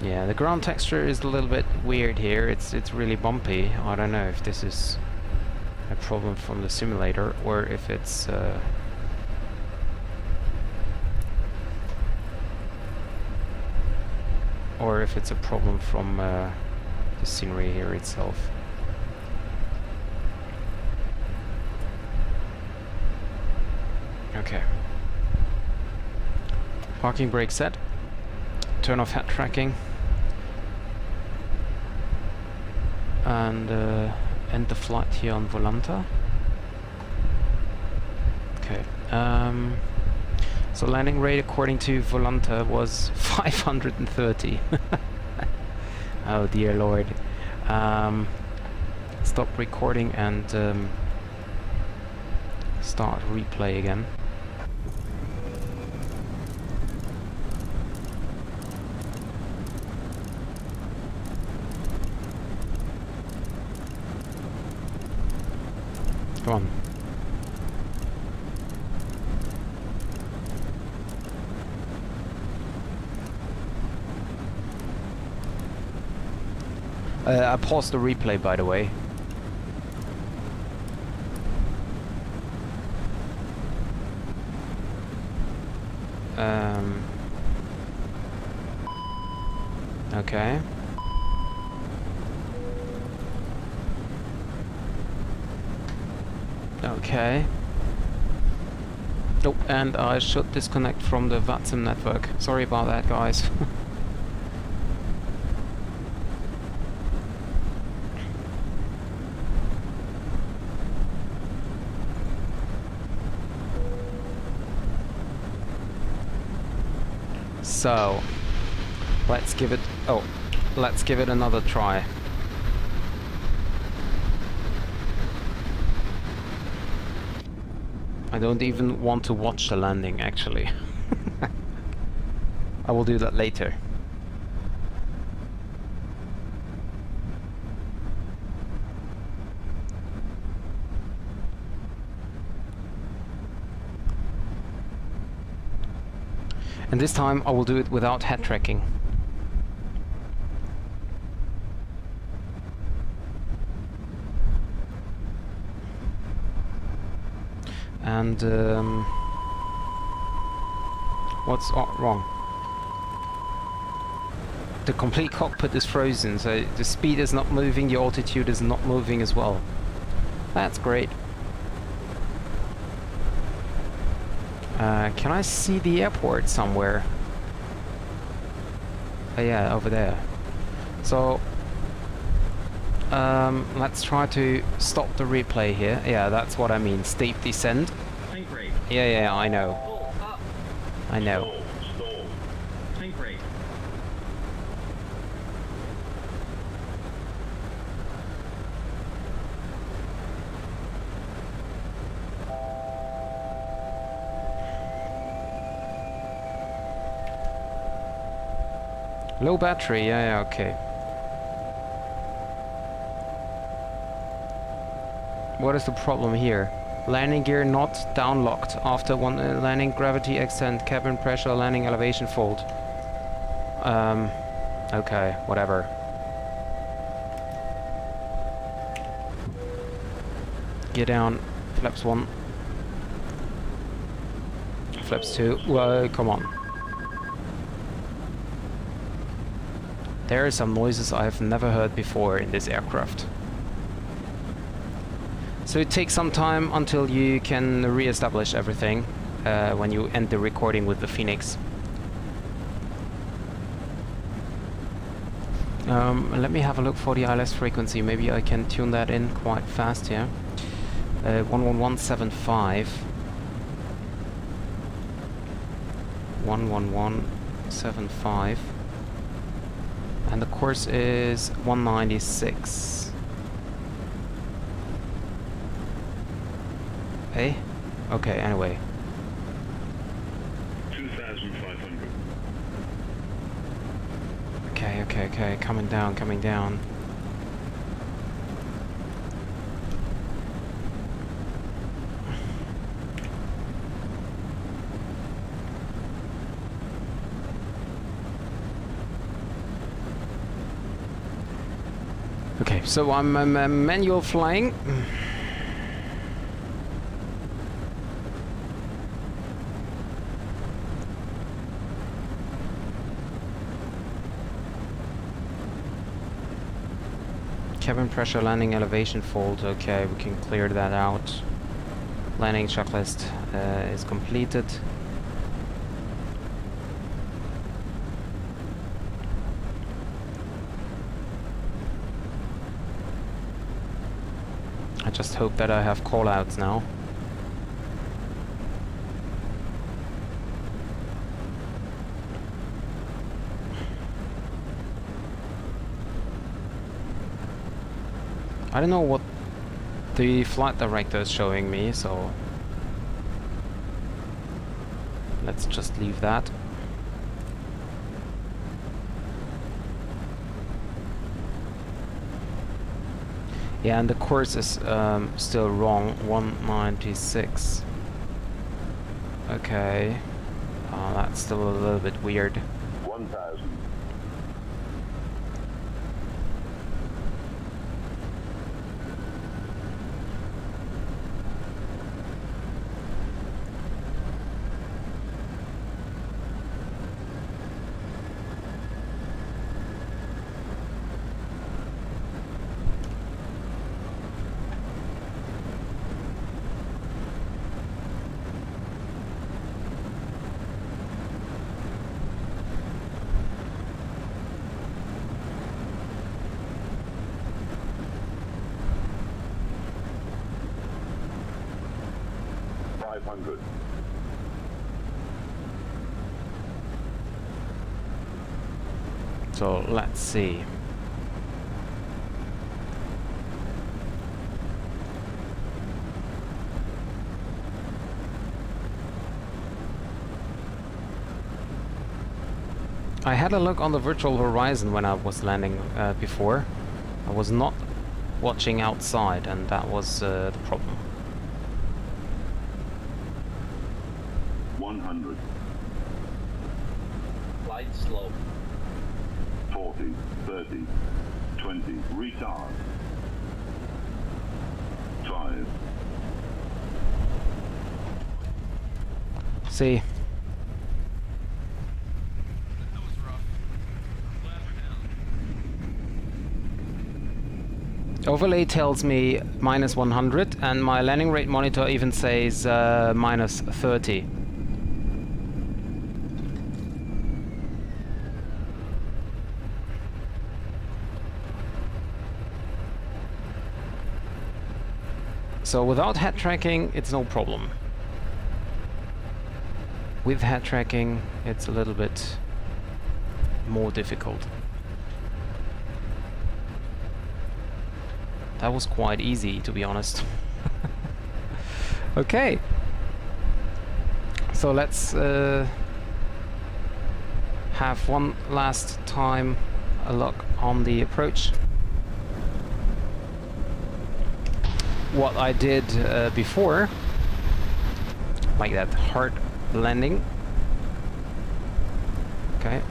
Yeah, the ground texture is a little bit weird here. It's really bumpy. I don't know if this is a problem from the simulator or if it's a problem from the scenery here itself. Okay. Parking brake set. Turn off head tracking. And end the flight here on Volanta. Okay. So landing rate according to Volanta was 530. Oh dear lord. Stop recording and start replay again. Come on. I paused the replay, by the way. Okay. Okay. Oh, and I should disconnect from the VATSIM network. Sorry about that, guys. So, let's give it another try. I don't even want to watch the landing, actually. I will do that later. And this time I will do it without head tracking. And what's wrong? the complete cockpit is frozen, so the speed is not moving, the altitude is not moving as well. That's great. Can I see the airport somewhere? Oh yeah, over there. So let's try to stop the replay here. Yeah, that's what I mean. Steep descent. Tank rate. Yeah, I know. Full up. I know. Stall. Tank rate. Low battery, yeah, okay. What is the problem here? Landing gear not downlocked after one landing, gravity extent, cabin pressure, landing elevation fault. Okay, whatever. Gear down, flaps 1. Flaps 2, whoa, come on. There are some noises I have never heard before in this aircraft. So it takes some time until you can re-establish everything when you end the recording with the Fenix. Let me have a look for the ILS frequency. Maybe I can tune that in quite fast here. 11175. 11175. And the course is 196. Hey? Okay, anyway. 2,500. Okay, coming down. Okay, so I'm manual flying. Cabin pressure, landing elevation fault. Okay, we can clear that out. Landing checklist is completed. I just hope that I have callouts now. I don't know what the flight director is showing me, so let's just leave that. Yeah, and the course is still wrong. 196. Okay. That's still a little bit weird. 1,000. So let's see. I had a look on the virtual horizon when I was landing before. I was not watching outside, and that was the problem. 100. Light slope. 40, 30, 20, retard. 5. See. That was rough. Glad we're Overlay tells me minus 100, and my landing rate monitor even says minus 30. So without head tracking, it's no problem. With head tracking, it's a little bit more difficult. That was quite easy, to be honest. Okay. So let's have one last time a look on the approach. What I did before, like that hard landing. Okay.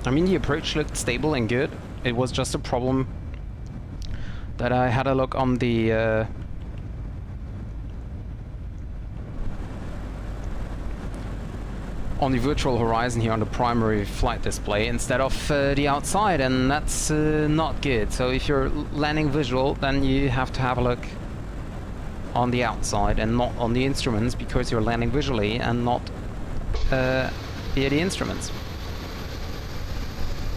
I mean, the approach looked stable and good. It was just a problem that I had a look on the virtual horizon here on the primary flight display instead of the outside, and that's not good. So if you're landing visual, then you have to have a look on the outside and not on the instruments, because you're landing visually and not via the instruments.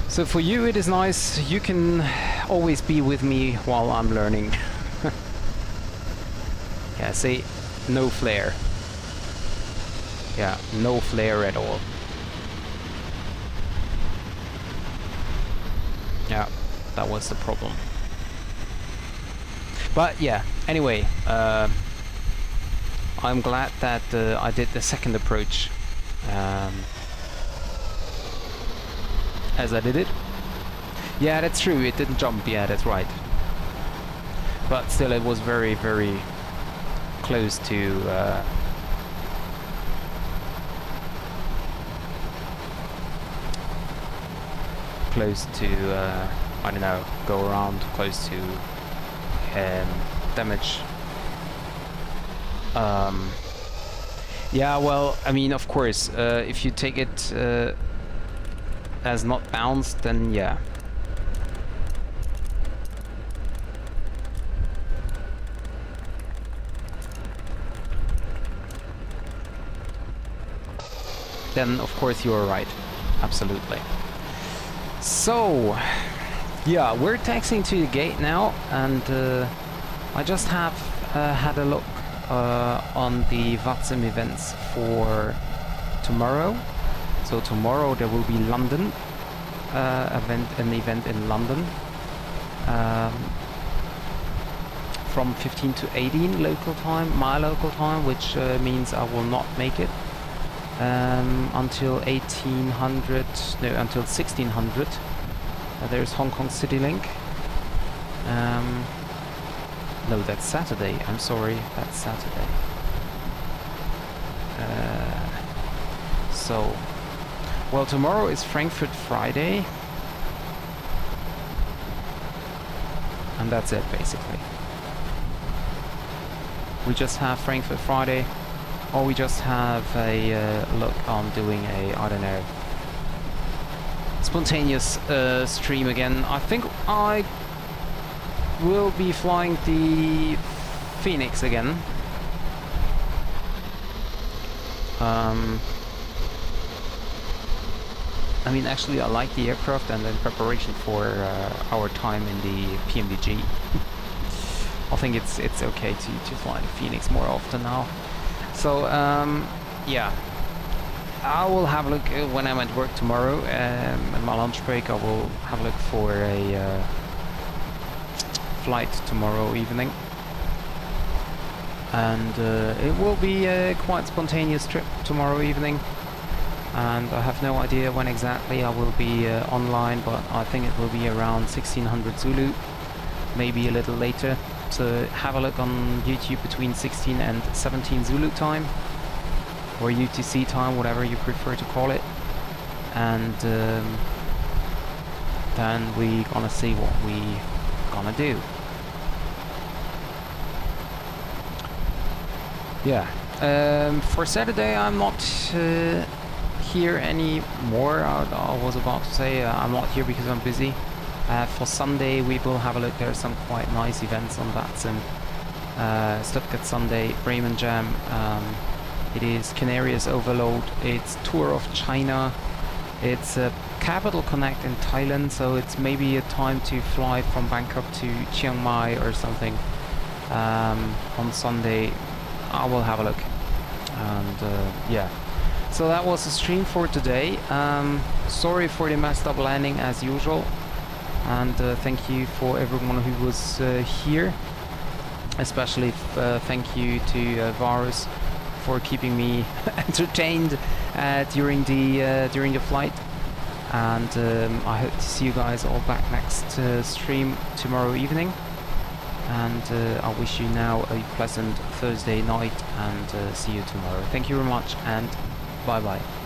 So for you it is nice, you can always be with me while I'm learning. Yeah, see, no flare. Yeah, no flare at all. Yeah, that was the problem. But yeah, anyway, I'm glad that I did the second approach. As I did it. Yeah, that's true, it didn't jump, yeah, that's right. But still, it was very, very close to I don't know, go around close to damage. Yeah, well, I mean, of course, if you take it as not bounced, then yeah. Then of course you are right, absolutely. So yeah, we're taxiing to the gate now, and I just have had a look on the VATSIM events for tomorrow. So tomorrow there will be London an event in London from 15 to 18 local time, my local time, which means I will not make it until 1800, no, until 1600. There's Hong Kong City Link. No, that's Saturday. I'm sorry, that's Saturday. So, well, tomorrow is Frankfurt Friday, and that's it basically. We just have Frankfurt Friday, or we just have a look on doing a, I don't know, spontaneous stream again. I think I will be flying the Fenix again. I mean, actually I like the aircraft, and in preparation for our time in the PMDG, I think it's okay to fly the Fenix more often now. So yeah, I will have a look when I'm at work tomorrow. In my lunch break I will have a look for a flight tomorrow evening, and it will be a quite spontaneous trip tomorrow evening, and I have no idea when exactly I will be online, but I think it will be around 1600 Zulu, maybe a little later. So have a look on YouTube between 16 and 17 Zulu time, or UTC time, whatever you prefer to call it. and then we gonna see what we gonna do. Yeah, for Saturday I'm not here anymore. I was about to say I'm not here because I'm busy. For Sunday we will have a look. There are some quite nice events on that sim. Stuttgart Sunday, Bremen Jam, it is Canarias Overload, it's Tour of China, it's Capital Connect in Thailand, so it's maybe a time to fly from Bangkok to Chiang Mai or something. On Sunday I will have a look, and yeah. So that was the stream for today. Sorry for the messed up landing as usual, and thank you for everyone who was here. Especially thank you to Varus for keeping me entertained during the flight, and I hope to see you guys all back next stream tomorrow evening, and I wish you now a pleasant Thursday night, and see you tomorrow. Thank you very much, and bye bye.